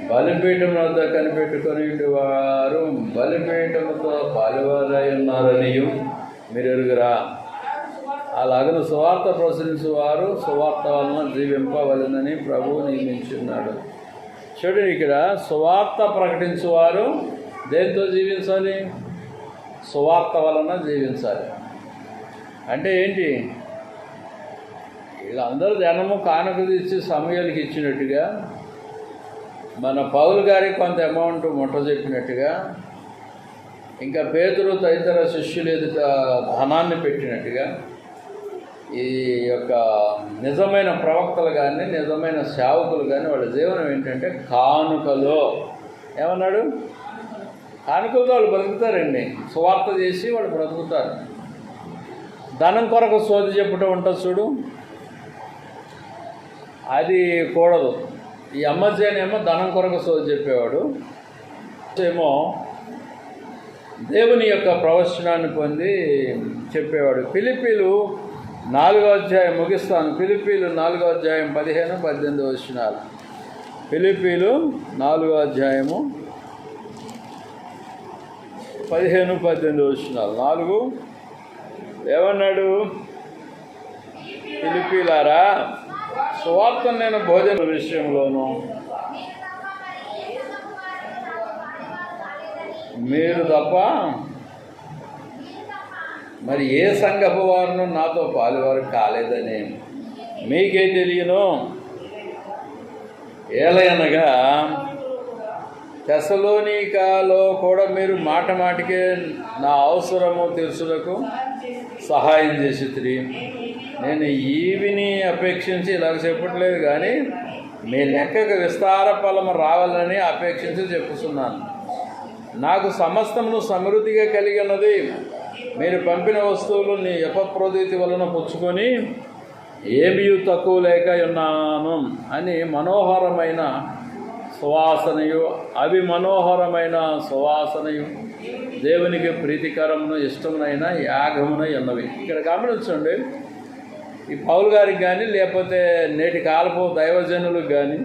బలిపీఠం వద్ద కనిపెట్టుకొని వారు బలిపీఠముతో పాలువారై ఉన్నారని మీరు ఎరుగురా. అలాగను సువార్త ప్రచురించువారు సువార్త వలన జీవింపవలెనని ప్రభువు నియమించున్నాడు. చూడండి, ఇక్కడ సువార్త ప్రకటించువారు దేంతో జీవించాలి? సువార్త వలన జీవించాలి. అంటే ఏంటి? వీళ్ళందరూ ధనము కానుక ఇచ్చి సమయాలకి ఇచ్చినట్టుగా, మన పౌలు గారికి కొంత అమౌంట్ ముట్ట చెప్పినట్టుగా, ఇంకా పేతురు తదితర శిష్యులు ఎదుట ధనాన్ని పెట్టినట్టుగా, ఈ యొక్క నిజమైన ప్రవక్తలు కానీ నిజమైన సేవకులు కానీ వాళ్ళ జీవనం ఏంటంటే కానుకలో. ఏమన్నాడు? కానుకలతో వాళ్ళు బ్రతుకుతారండి. సువార్త చేసి వాళ్ళు బ్రతుకుతారు. ధనం కొరకు సోది చెప్పుతూ ఉంటుంది చూడు, అది కూడదు. ఈ అమ్మజేనేమో ధనం కొరకు సోది చెప్పేవాడు, ఏమో దేవుని యొక్క ప్రవచనాన్ని పొంది చెప్పేవాడు. ఫిలిప్పీలు 4వ అధ్యాయం ముగిస్తాను. ఫిలిప్పీలు 4వ అధ్యాయం 15-18 వచనాలు. ఫిలిప్పీలు 4వ అధ్యాయము 15-18 వచనాలు. 4 ఏమన్నాడు? ఫిలిప్పీలారా, సువార్తను నేను భోజన విషయంలోనూ మీరు తప్ప మరి ఏ సంఘపు వారును నాతో పాలువారు కాలేదని మీకే తెలియను. ఏలయనగా తెస్సలోనికలో కూడా మీరు మాట మాటికే నా అవసరము తెలుసులకు సహాయం చేసి నేను ఈవిని అపేక్షించి ఇలాగ చెప్పట్లేదు, కానీ మీ లెక్కకు విస్తార ఫలము రావాలని అపేక్షించి చెప్పుతున్నాను. నాకు సమస్తమును సమృద్ధిగా కలిగి ఉన్నది. మీరు పంపిన వస్తువులు నీ ఎపప్రోదితి వలన పుచ్చుకొని ఏమీ తక్కువ లేక ఉన్నాను అని మనోహరమైన సువాసనయు, అవి మనోహరమైన సువాసనయు, దేవునికి ప్రీతికరమును ఇష్టమునైన యాగమునై ఉన్నవి. ఇక్కడ గమనించండి, ఈ పౌలు గారికి కానీ లేకపోతే నేటి కాలపు దైవజనులకు కానీ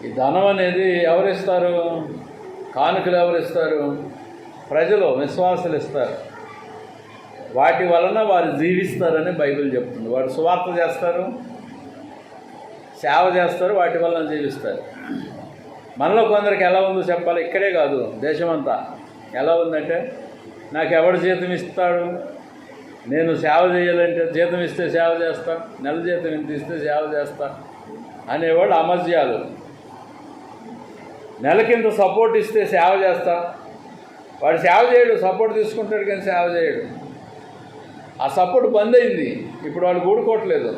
ఈ ధనం అనేది ఎవరిస్తారు? కానుకలు ఎవరిస్తారు? ప్రజలు, విశ్వాసులు ఇస్తారు. వాటి వలన వారు జీవిస్తారని బైబిల్ చెప్తుంది. వారు సువార్త చేస్తారు, సేవ చేస్తారు, వాటి వలన జీవిస్తారు. మనలో కొందరికి ఎలా ఉందో చెప్పాలి. ఇక్కడే కాదు, దేశమంతా ఎలా ఉందంటే, నాకు ఎవడు జీతం ఇస్తాడు, నేను సేవ చేయాలంటే జీతం ఇస్తే సేవ చేస్తా, నెల జీతం ఇంత ఇస్తే సేవ చేస్తా అనేవాడు అమర్జ్యాలు. నెలకింత సపోర్ట్ ఇస్తే సేవ చేస్తా, వాడు సేవ చేయడు, సపోర్ట్ తీసుకుంటాడు కానీ సేవ చేయడు. ఆ సపోర్ట్ బంద్ అయింది. ఇప్పుడు వాళ్ళు కూడుకోవట్లేదు.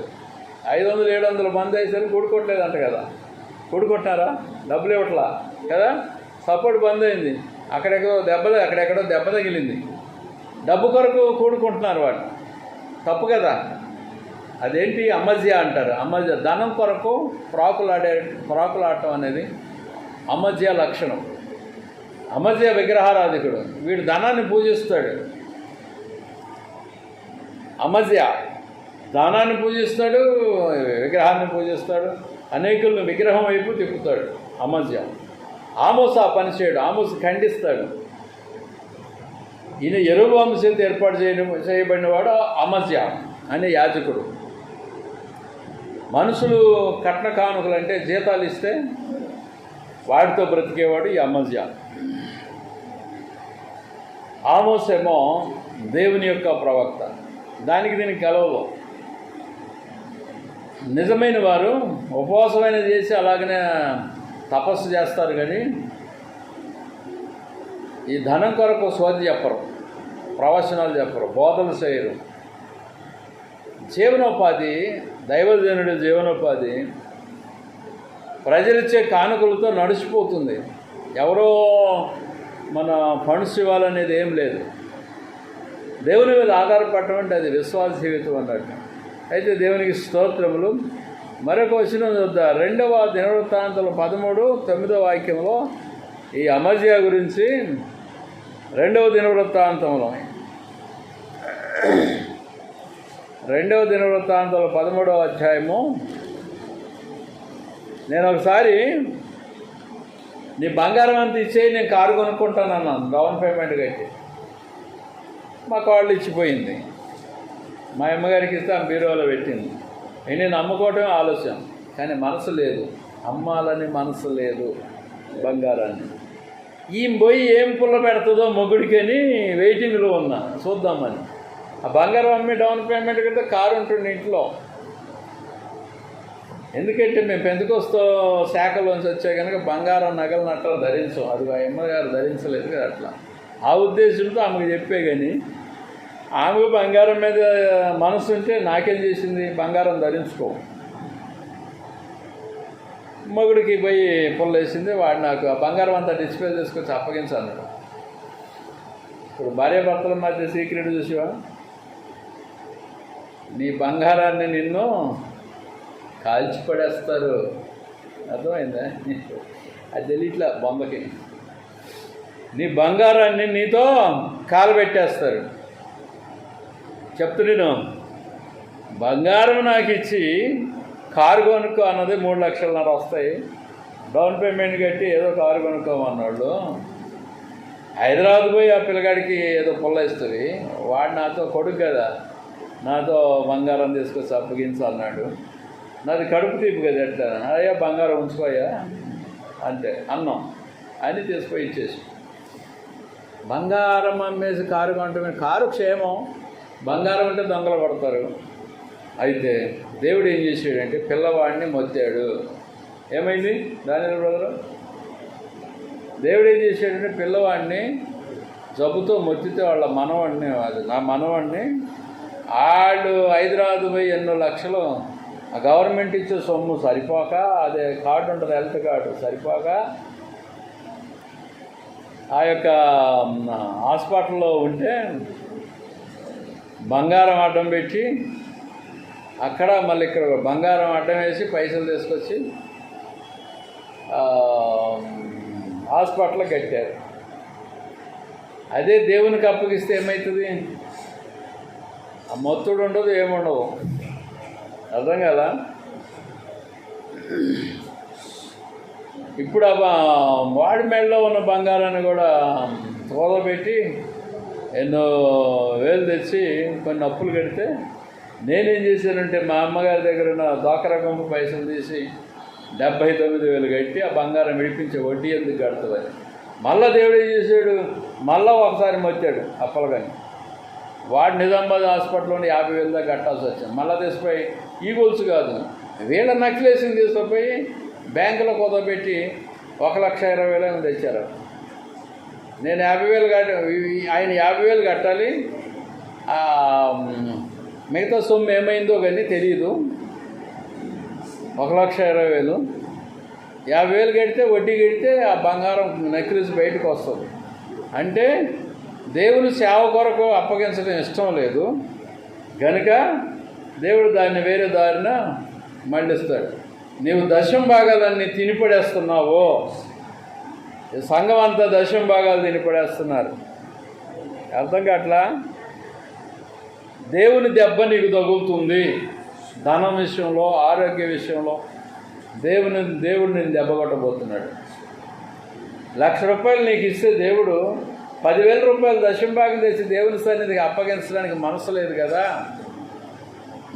500-700 మంది అయ్యేసరికి కూడుకోవట్లేదు అంట కదా. కూడుకుంటున్నారా? డబ్బులు ఇవ్వట్లా కదా. సపోర్ట్ బంద్ అయింది. అక్కడెక్కడో దెబ్బ తగిలింది. డబ్బు కొరకు కూడుకుంటున్నారు వాళ్ళు. తప్పు కదా. అదేంటి? అమజ్య అంటారు. అమజ్య, ధనం కొరకు ప్రాకులాడటం అనేది అమజ్య లక్షణం. అమజ్య విగ్రహారాధికుడు. వీడు ధనాన్ని పూజిస్తాడు. అమజ్య ధనాన్ని పూజిస్తాడు, విగ్రహాన్ని పూజిస్తాడు, అనేకులను విగ్రహం వైపు తిప్పుతాడు. అమజ్య. ఆమోస్ ఆ పని చేయడు. ఆమోస్ ఖండిస్తాడు. ఈయన యెరొబోము చేత ఏర్పాటు చేయబడినవాడు అమజ్య అనే యాజకుడు. మనుషులు కట్న కానుకలు అంటే జీతాలు ఇస్తే వాటితో బ్రతికేవాడు ఈ అమజ్య. ఆమోస్ ఏమో దేవుని యొక్క ప్రవక్త. దానికి దీనికి కలవదు. నిజమైన వారు ఉపవాసమైన చేసి అలాగనే తపస్సు చేస్తారు, కానీ ఈ ధనం కొరకు సోది చెప్పరు, ప్రవచనాలు చెప్పరు, బోధలు చేయరు. జీవనోపాధి, దైవజనుడి జీవనోపాధి ప్రజలిచ్చే కానుకలతో నడిచిపోతుంది. ఎవరో మన ఫండ్స్ ఇవ్వాలనేది ఏం లేదు. దేవుని మీద ఆధారపడటం అంటే అది విశ్వాస జీవితం అన్నట్టు. అయితే దేవునికి స్తోత్రములు. మరొక వచనం చూద్దాం. 2వ దినవృత్తాంతములు 13:9 వాక్యంలో ఈ అమజ్య గురించి 2వ దినవృత్తాంతములు 13వ అధ్యాయము. నేను ఒకసారి నీ బంగారం అంతా ఇచ్చేయి, నేను కారు కొనుక్కుంటాను అన్నాను. డౌన్ పేమెంట్ కట్టి మా కాళ్ళు ఇచ్చిపోయింది. మా అమ్మగారికి ఇస్తే ఆ బీరువాలో పెట్టింది. నేను అమ్ముకోవటమే ఆలోచన, కానీ మనసు లేదు. అమ్మాలని మనసు లేదు బంగారాన్ని. ఈమె పోయి ఏం పుల్ల పెడుతుందో మొగుడికి అని వెయిటింగ్లో ఉన్నా చూద్దామని. ఆ బంగారం అమ్మి డౌన్ పేమెంట్ కడితే కారు ఉంటుండే ఇంట్లో. ఎందుకంటే మేము పెందుకొస్తో శాఖలోంచి వచ్చే కనుక బంగారం నగలు నట్టలు ధరించాం. అది ఆ అమ్మగారు ధరించలేదు కదా. అట్లా ఆ ఉద్దేశంతో ఆమెకు చెప్పే కానీ ఆమెకు బంగారం మీద మనసు ఉంటే నాకేం చేసింది, బంగారం ధరించుకో. మొగుడికి పోయి పుల్లేసింది. వాడు నాకు ఆ బంగారం అంతా డిస్ప్లే చేసుకొచ్చి అప్పగించాను. ఇప్పుడు భార్యాభర్తల మధ్య సీక్రెట్ చూసివా, నీ బంగారాన్ని నిన్ను కాల్చి పడేస్తారు. అర్థమైందా? అది తెలియట్లా బొమ్మకి. నీ బంగారాన్ని నీతో కాలబెట్టేస్తారు. చెప్తున్నాను, బంగారం నాకు ఇచ్చి కారు కొనుక్కో అన్నది 3 లక్షలన్నర వస్తాయి. డౌన్ పేమెంట్ కట్టి ఏదో కారు కొనుక్కోమన్నాళ్ళు. హైదరాబాద్ పోయి ఆ పిల్లగాడికి ఏదో పుల్ల ఇస్తుంది. వాడు నాతో కొడుకు కదా, నాతో బంగారం తీసుకొచ్చి అప్పగించాలన్నాడు. నాది కడుపు తీపి కదా. ఎట్లా అయ్యా బంగారం ఉంచుకోయా అంతే అన్నాం అని తీసుకొని ఇచ్చేసి. బంగారం అమ్మేసి కారు కొంటే కారు క్షేమం, బంగారం అంటే దొంగలు పడతారు. అయితే దేవుడు ఏం చేసాడంటే పిల్లవాడిని మొత్తాడు. ఏమైంది దానిలో బ్రదరు? దేవుడు ఏం చేశాడంటే పిల్లవాడిని జబ్బుతో మొత్తితే వాళ్ళ మనవాడిని, అది నా మనవాడిని, వాళ్ళు హైదరాబాద్ పోయి ఎన్నో లక్షలు ఆ గవర్నమెంట్ ఇచ్చే సొమ్ము సరిపోక, అదే కార్డు ఉంటుంది హెల్త్ కార్డు సరిపోక ఆ యొక్క హాస్పిటల్లో ఉంటే బంగారం అడ్డం పెట్టి అక్కడ మళ్ళీ ఇక్కడ బంగారం అడ్డం వేసి పైసలు తీసుకొచ్చి హాస్పిటల్లో కట్టారు. అదే దేవునికి అప్పగిస్తే ఏమవుతుంది? ఆ మొత్తుడు ఉండదు, ఏముండవు. అర్థం కదా? ఇప్పుడు వాడి మెడలో ఉన్న బంగారాన్ని కూడా తోదపెట్టి ఎన్నో వేలు తెచ్చి కొన్ని అప్పులు కడితే నేనేం చేశానంటే మా అమ్మగారి దగ్గర ఉన్న డ్వాక్రా గుంపు పైసలు తీసి 79,000 కట్టి ఆ బంగారం విడిపించే వడ్డీ ఎందుకు కడుతుందని మళ్ళీ దేవుడు ఏం చేశాడు, మళ్ళీ ఒకసారి మొత్తాడు అప్పలు. కానీ వాడు నిజామాబాద్ హాస్పిటల్లోని 50,000 దాకా కట్టాల్సి వచ్చింది. మళ్ళీ తీసిపోయి ఈ గోల్స్ కాదు, వీళ్ళ నక్లేసింగ్ తీసుకుపోయి బ్యాంకులో కుదపెట్టి 1,20,000 తెచ్చారు. నేను 50,000 ఆయన 50,000 కట్టాలి. మిగతా సొమ్ము ఏమైందో కానీ తెలియదు. 1,20,000 50,000 కడితే వడ్డీ కడితే ఆ బంగారం నెక్లెస్ బయటకు వస్తుంది. అంటే దేవుని సేవ కొరకు అప్పగించడం ఇష్టం లేదు కనుక దేవుడు దాన్ని వేరే దారిన మళ్ళిస్తాడు. నీవు దశం భాగాలన్నీ తినిపడేస్తున్నావు. సంఘం అంతా దశం భాగాలు తినిపడేస్తున్నారు. అర్థం కావట్లా? దేవుని దెబ్బ నీకు తగులుతుంది. ధనం విషయంలో, ఆరోగ్య విషయంలో దేవుడు నేను దెబ్బ కొట్టబోతున్నాడు. 1,00,000 రూపాయలు నీకు ఇస్తే దేవుడు 10,000 రూపాయలు దశం భాగం తెచ్చి దేవుని సన్నిధికి అప్పగించడానికి మనసు లేదు కదా.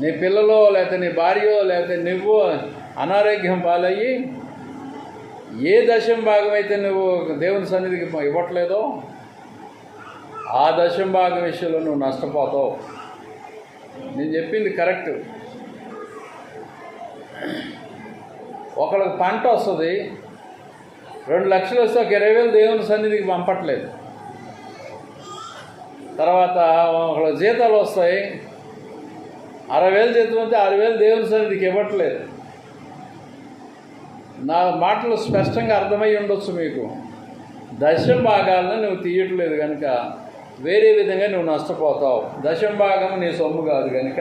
నీ పిల్లలో లేకపోతే నీ భార్యో లేకపోతే నువ్వు అనారోగ్యం పాలయ్యి ఏ దశం భాగం అయితే నువ్వు దేవుని సన్నిధికి ఇవ్వట్లేదో ఆ దశం భాగం విషయంలో నువ్వు నష్టపోతావు. నేను చెప్పింది కరెక్ట్. ఒకళ్ళకి పంట వస్తుంది, 2 లక్షలు వస్తే ఒక 20,000 దేవుని సన్నిధికి పంపట్లేదు. తర్వాత ఒకళ్ళ జీతాలు వస్తాయి, 60,000 జీతం వస్తే 6,000 దేవుని సన్నిధికి ఇవ్వట్లేదు. నా మాటలు స్పష్టంగా అర్థమై ఉండొచ్చు మీకు. దశం భాగాలను నువ్వు తీయట్లేదు కనుక వేరే విధంగా నువ్వు నష్టపోతావు. దశం భాగం నీ సొమ్ము కాదు కనుక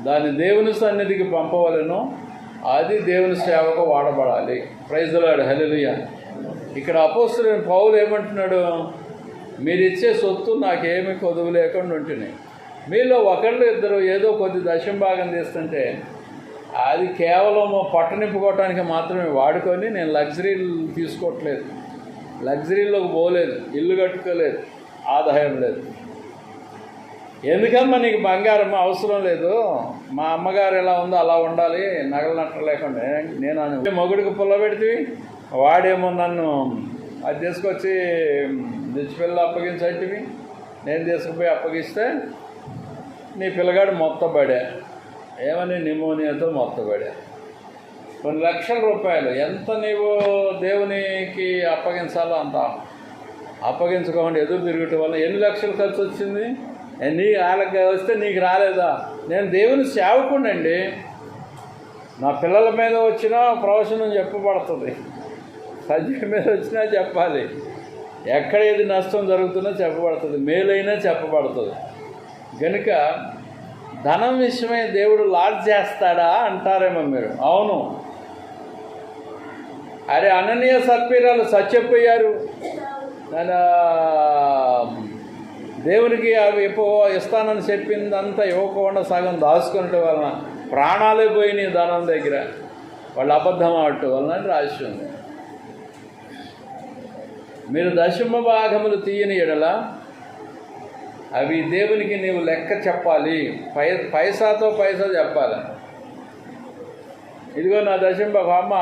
దాన్ని దేవుని సన్నిధికి పంపవలను. అది దేవుని సేవకు వాడబడాలి. ప్రైజ్ ది లార్డ్, హల్లెలూయా. ఇక్కడ అపోస్తలుడైన పౌలు ఏమంటున్నాడు? మీరు ఇచ్చే సొత్తు నాకేమీ కొదువు లేకుండా ఉంటున్నాయి. మీలో ఒకళ్ళు ఇద్దరు ఏదో కొద్ది దశం భాగం తీస్తుంటే అది కేవలం పొట్ట నింపుకోవటానికి మాత్రమే వాడుకొని నేను లగ్జరీలు తీసుకోవట్లేదు, లగ్జరీలోకి పోలేదు, ఇల్లు కట్టుకోలేదు, ఆదాయం లేదు. ఎందుకమ్మా నీకు బంగారం అవసరం లేదు, మా అమ్మగారు ఎలా ఉందో అలా ఉండాలి, నగలు నట్ట లేకుండా నేను మొగుడికి పుల్ల పెడితే వాడేమో నన్ను అది తీసుకొచ్చి తెచ్చిపిల్లలు అప్పగించేటివి నేను తీసుకుపోయి అప్పగిస్తే నీ పిల్లగాడు మొత్తబడా. ఏమని? నిమోనియాతో మొత్తబడా. కొన్ని లక్షల రూపాయలు. ఎంత నీవు దేవునికి అప్పగించాలో అంత అప్పగించుకోకుండా ఎదురు తిరగటం వల్ల ఎన్ని లక్షలు ఖర్చు వచ్చింది? వాళ్ళకి వస్తే నీకు రాలేదా? నేను దేవుని సేవకుడండి. నా పిల్లల మీద వచ్చినా ప్రవచనం చెప్పబడుతుంది, సజ్జల మీద వచ్చినా చెప్పాలి, ఎక్కడ ఏది నష్టం జరుగుతున్నా చెప్పబడుతుంది, మేలైనా చెప్పబడుతుంది. కనుక ధనం విషయమై దేవుడు లాడ్ చేస్తాడా అంటారేమో మీరు. అవును. అరే అననీయ సత్పీరాలు సత్యపోయారు. దేవునికి అవి ఇస్తానని చెప్పిందంతా ఇవ్వకుండా సగం దాచుకునటం వలన ప్రాణాలే పోయినాయి ధనం దగ్గర. వాళ్ళు అబద్ధం ఆడటం వలన రాసి ఉంది. మీరు దశమ భాగములు తీయని ఎడల అవి దేవునికి నీవు లెక్క చెప్పాలి. పైసాతో పైసా చెప్పాలి. ఇదిగో నా దశమ భాగం,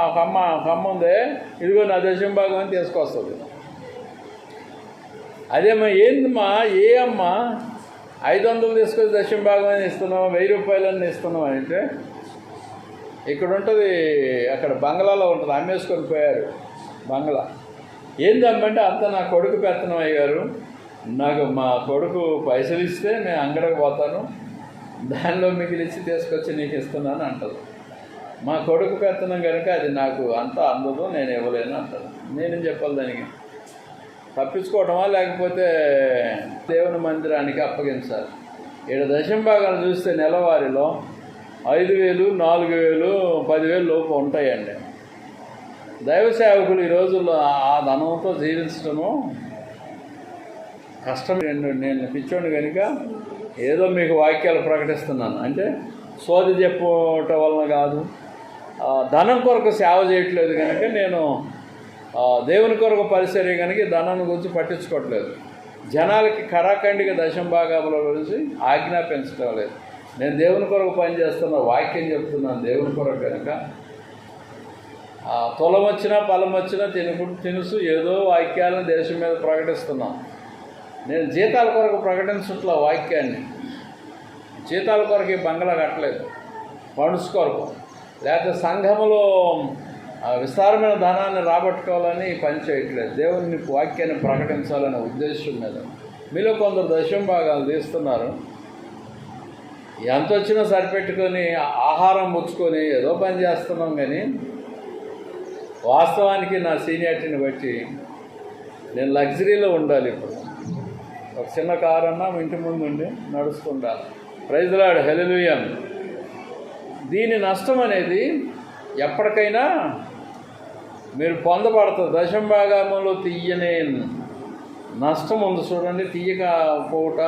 అమ్మ ఉందే, ఇదిగో నా దశమ భాగం అని తీసుకొస్తుంది. అదేమ్మా ఏందమ్మా, ఏ అమ్మ 500 తీసుకొచ్చి దశమ భాగం అని ఇస్తున్నావు, 1000 రూపాయలని ఇస్తున్నావు అంటే ఇక్కడ ఉంటుంది, అక్కడ బంగ్లాలో ఉంటుంది, అమ్మేసుకొని పోయారు బంగ్లా. ఏందమ్మంటే అంత నా కొడుకు పెత్తనం అయ్యారు, నాకు మా కొడుకు పైసలు ఇస్తే నేను అంగడికి పోతాను, దానిలో మిగిలిచ్చి తీసుకొచ్చి నీకు ఇస్తున్నాను అంటది. మా కొడుకు పెత్తనం కనుక అది నాకు అంతా అందదు, నేను ఇవ్వలేను అంటారు. నేనేం చెప్పాలి దానికి? తప్పించుకోవటమా లేకపోతే దేవుని మందిరానికి అప్పగించాలి. ఇక్కడ దశమ భాగాలు చూస్తే నెలవారీలో 5,000, 4,000, 10,000 లోపు ఉంటాయండి. దైవ సేవకులు ఈ రోజుల్లో ఆ ధనంతో జీవించడము కష్టం. నేను పిచ్చోండి కనుక ఏదో మీకు వాక్యాలు ప్రకటిస్తున్నాను అంటే సోది చెప్పుకోవటం వలన కాదు, ధనం కొరకు సేవ చేయట్లేదు కనుక నేను దేవుని కొరకు పరిచర్య కనుక ధనాన్ని గురించి పట్టించుకోవట్లేదు. జనాలకి కరాఖండిగా దశమ భాగాల గురించి ఆజ్ఞాపించడం లేదు. నేను దేవుని కొరకు పనిచేస్తున్నా, వాక్యం చెప్తున్నాను దేవుని కొరకు కనుక తొలం వచ్చినా పొలం వచ్చినా తినుసు ఏదో వాక్యాలను దేశం మీద ప్రకటిస్తున్నాం. నేను జీతాల కొరకు ప్రకటించట్ల వాక్యాన్ని. జీతాల కొరకు ఈ బంగ్లా కట్టలేదు, ఫండ్స్ కొరకు లేకపోతే సంఘములో విస్తారమైన ధనాన్ని రాబట్టుకోవాలని పని చేయట్లేదు. దేవుని వాక్యాన్ని ప్రకటించాలనే ఉద్దేశం మీద మీలో కొందరు దశమ భాగాలు తీస్తున్నారు. ఎంత వచ్చినా సరిపెట్టుకొని ఆహారం ముచ్చుకొని ఏదో పని చేస్తున్నాం. కానీ వాస్తవానికి నా సీనియారిటీని బట్టి నేను లగ్జరీలో ఉండాలి. ఇప్పుడు ఒక చిన్న కారు అన్నా ఇంటి ముందు ఉండి నడుస్తుండాలి. ప్రైజ్ ది లార్డ్, హల్లెలూయా. దీని నష్టం అనేది ఎప్పటికైనా మీరు పొందబడుతుంది. దశమ భాగంలో తీయని నష్టం ఉంది చూడండి. తీయకపోవట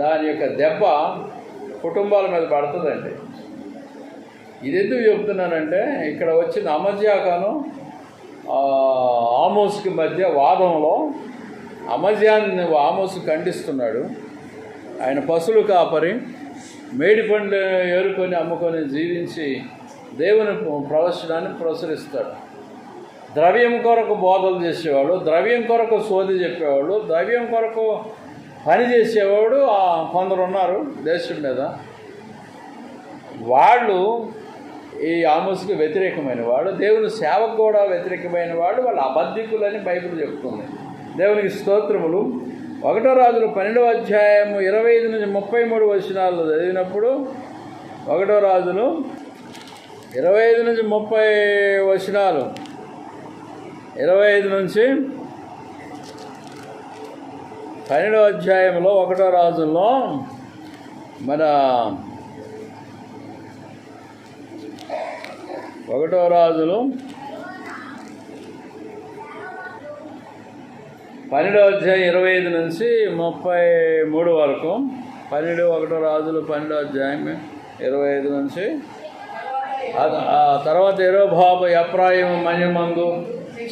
దాని యొక్క దెబ్బ కుటుంబాల మీద పడుతుందండి. ఇది ఎందుకు చెప్తున్నానంటే ఇక్కడ వచ్చిన అమజ్యాకాను ఆమోస్కి మధ్య వాదంలో అమజ్యాన్ని ఆమోసు ఖండిస్తున్నాడు. ఆయన పశువులు కాపరి, మేడి పండ్లు ఏరుకొని అమ్ముకొని జీవించి దేవుని ప్రవచనాన్ని ప్రచురిస్తాడు. ద్రవ్యం కొరకు బోధలు చేసేవాడు, ద్రవ్యం కొరకు సోది చెప్పేవాడు, ద్రవ్యం కొరకు పని చేసేవాడు కొందరు ఉన్నారు దేశం మీద. వాళ్ళు ఈ ఆమోసుకు వ్యతిరేకమైన వాడు, దేవుని సేవకు కూడా వ్యతిరేకమైన వాడు. వాళ్ళు అబద్ధికులని బైబిల్ చెప్తుంది. దేవునికి స్తోత్రములు. 1 రాజులు 12వ అధ్యాయము 25 నుంచి 33 వచనాలు చదివినప్పుడు 1 రాజులు 25 నుంచి 30 వచనాలు, 25 నుంచి 12వ అధ్యాయంలో 1 రాజుల్లో మన 1 రాజులు 12వ అధ్యాయం 25 నుంచి 33 వరకు. 1 రాజులు 12వ అధ్యాయం 25 నుంచి. తర్వాత యెరోబాము ఎఫ్రాయిము మన్యమందు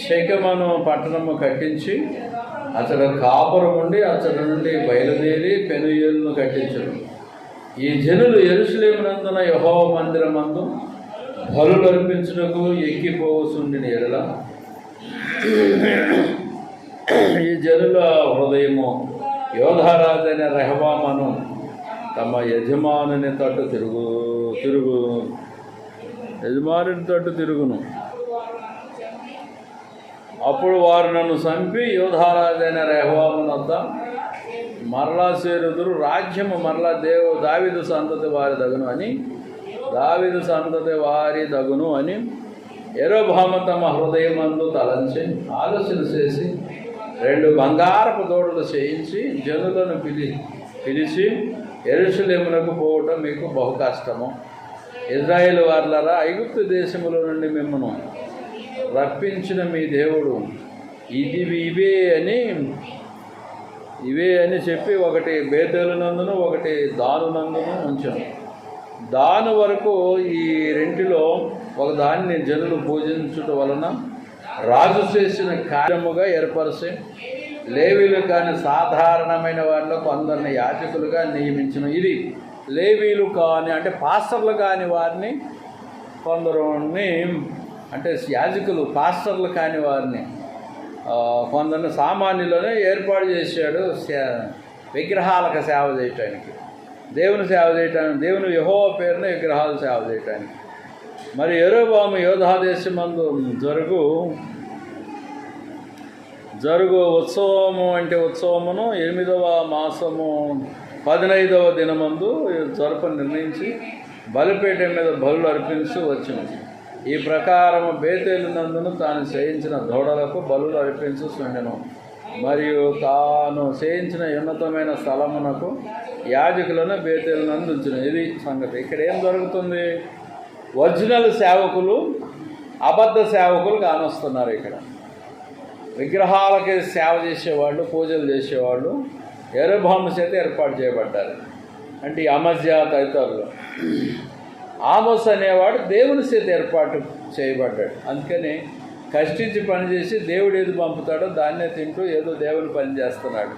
షెకెమును పట్టణము కట్టించి అతడు కాపురం ఉండి అతడి నుండి బయలుదేరి పెనుయేలును కట్టించడు. ఈ జనులు యెరూషలేమునందున యెహోవా మందిరమందు బలులు అర్పించుటకు ఎక్కిపోవచుండిన ఎడల ఈ జనుల హృదయము యోధారాజైన రెహబామను తమ యజమానుని తట్టు తిరుగును. అప్పుడు వారు నన్ను చంపి యోధారాజైన రెహబాము వద్ద మరలా చేరుదురు. రాజ్యము మరలా దావీదు సంతతి వారి దగును అని యరొబాము తమ హృదయమందు తలంచి ఆలోచన చేసి 2 బంగారపు దూడలు చేయించి జనులను పిలిచి యెరూషలేమునకు పోవటం మీకు బహు కష్టము. ఇశ్రాయేలు వార్లారా, ఐగుప్తు దేశములో నుండి మిమ్మను రప్పించిన మీ దేవుడు ఇవే అని చెప్పి ఒకటి బేతేలునందును ఒకటి దానునందును ఉంచాను. దాను వరకు ఈ రెంటిలో ఒకదాన్ని జనులు పూజించుట వలన రాజు చేసిన కార్యముగా ఏర్పరిచి లేవీలు కాని సాధారణమైన వారిలో కొందరిని యాజకులుగా నియమించిన. ఇది లేవీలు కాని అంటే పాస్టర్లు కాని వారిని కొందరిని అంటే యాజకులు పాస్టర్లు కాని వారిని కొందరిని సామాన్యులను ఏర్పాటు చేశాడు విగ్రహాలకు సేవ చేయటానికి, దేవుని సేవ చేయటానికి, దేవుని యెహోవా పేరున విగ్రహాలు సేవ చేయటానికి. మరి యరొబాము యోధాదేశమందు జరుగు ఉత్సవము అంటే ఉత్సవమును 8వ మాసము 15వ దినమందు జరుపని నిర్ణయించి బలిపీఠం మీద బలులు అర్పించి వచ్చింది. ఈ ప్రకారము బేతేలునందును తాను చేయించిన దూడలకు బలులు అర్పించుచుండెను. మరియు తాను చేయించిన ఉన్నతమైన స్థలమునకు యాజకులను బేతేలునందు ఉంచును. ఇది సంగతి. ఇక్కడ ఏం జరుగుతుంది? ఒరిజినల్ సేవకులు అబద్ధ సేవకులు కానొస్తున్నారు. ఇక్కడ విగ్రహాలకి సేవ చేసేవాళ్ళు, పూజలు చేసేవాళ్ళు యరొబాము చేత ఏర్పాటు చేయబడ్డారు. అంటే ఈ అమజ్యా తదితరులు. ఆమోస్ అనేవాడు దేవుని చేత ఏర్పాటు చేయబడ్డాడు. అందుకని కష్టించి పనిచేసి దేవుడు ఏది పంపుతాడో దాన్నే తింటూ ఏదో దేవుని పని చేస్తున్నాడు.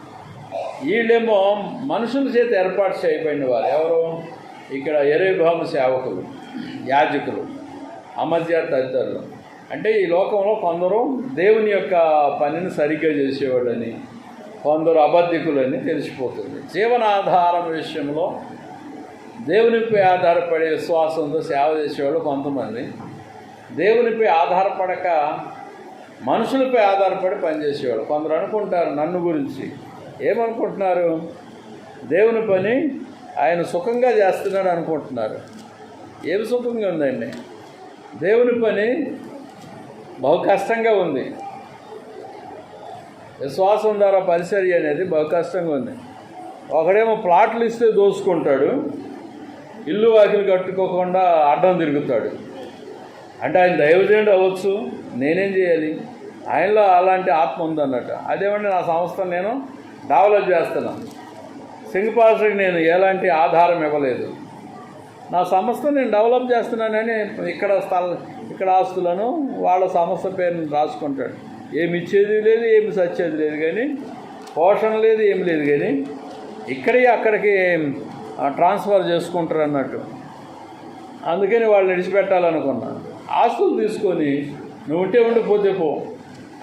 వీళ్ళేమో మనుషుల చేత ఏర్పాటు చేయబడిన వారు. ఎవరు? ఇక్కడ యరొబాము సేవకులు, యాజకులు, అమజ్యా తదితరులు. అంటే ఈ లోకంలో కొందరు దేవుని యొక్క పనిని సరిగ్గా చేసేవాళ్ళని, కొందరు అబద్ధికులని తెలిసిపోతుంది. జీవనాధారం విషయంలో దేవునిపై ఆధారపడే విశ్వాసంతో సేవ చేసేవాళ్ళు కొంతమంది, దేవునిపై ఆధారపడక మనుషులపై ఆధారపడి పనిచేసేవాళ్ళు కొందరు. అనుకుంటారు నన్ను గురించి ఏమనుకుంటున్నారు? దేవుని పని ఆయన సుఖంగా చేస్తున్నాడు అనుకుంటున్నారు. ఏమి సుఖంగా ఉందండి? దేవుని పని బహు కష్టంగా ఉంది. విశ్వాసం ద్వారా పరిచర్య అనేది బహు కష్టంగా ఉంది. ఒకడేమో ప్లాట్లు ఇస్తే దోసుకుంటాడు, ఇల్లు వాకిలు కట్టుకోకుండా అడ్డం తిరుగుతాడు. అంటే ఆయన దైవజనుడు అవ్వచ్చు, నేనేం చేయాలి? ఆయనలో అలాంటి ఆత్మ ఉందన్నట్టు. అదేమంటే నా సంస్థను నేను డెవలప్ చేస్తున్నాను, సింగపాస్టర్కి నేను ఎలాంటి ఆధారం ఇవ్వలేదు, నా సంస్థను నేను డెవలప్ చేస్తున్నానని ఇక్కడ ఆస్తులను వాళ్ళ సంస్థ పేరుని రాసుకుంటాడు. ఏమి ఇచ్చేది లేదు, ఏమి సచ్చేది లేదు, కానీ పోషణ లేదు, ఏమి లేదు, కానీ అక్కడికి ట్రాన్స్ఫర్ చేసుకుంటారు అన్నట్టు. అందుకని వాళ్ళని విడిచిపెట్టాలనుకున్నా. ఆస్తులు తీసుకొని నువ్వు ఉంటే ఉండిపోతే పో,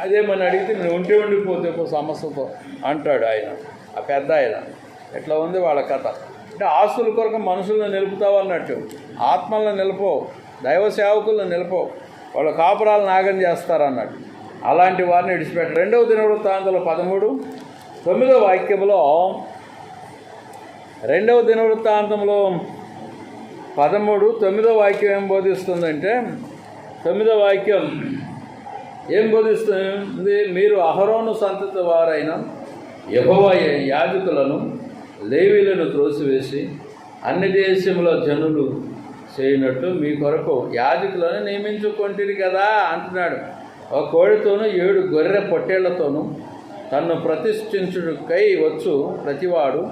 అదేమని అడిగితే నువ్వు ఉంటే ఉండిపోతే పో సమస్యతో అంటాడు ఆయన, ఆ పెద్ద ఆయన. ఎట్లా ఉంది వాళ్ళ కథ. అంటే ఆస్తుల కొరకు మనుషులను నిలుపుతావు అన్నట్టు, ఆత్మలను నిలిపో, దైవ సేవకులను నిలిపో, వాళ్ళ కాపురాలు నాగం చేస్తారన్నట్టు. అలాంటి వారిని విడిచిపెట్టారు. 2వ దినవృత్తాంతంలో 13:9 వాక్యంలో 2వ దినవృత్తాంతంలో 13:9 వాక్యం ఏం బోధిస్తుందంటే, 9వ వాక్యం ఏం బోధిస్తుంది? మీరు అహరోను సంతతి వారైన యెహోవా యాజకులను లేవీలను త్రోసివేసి అన్ని దేశముల జనులు చేయనట్టు మీ కొరకు యాజకులను నియమించుకొంటిరి కదా అంటున్నాడు. ఒక కోడితోనూ 7 గొర్రె పొట్టేళ్లతోనూ తన్ను ప్రతిష్ఠించుటకై వచ్చు ప్రతివాడు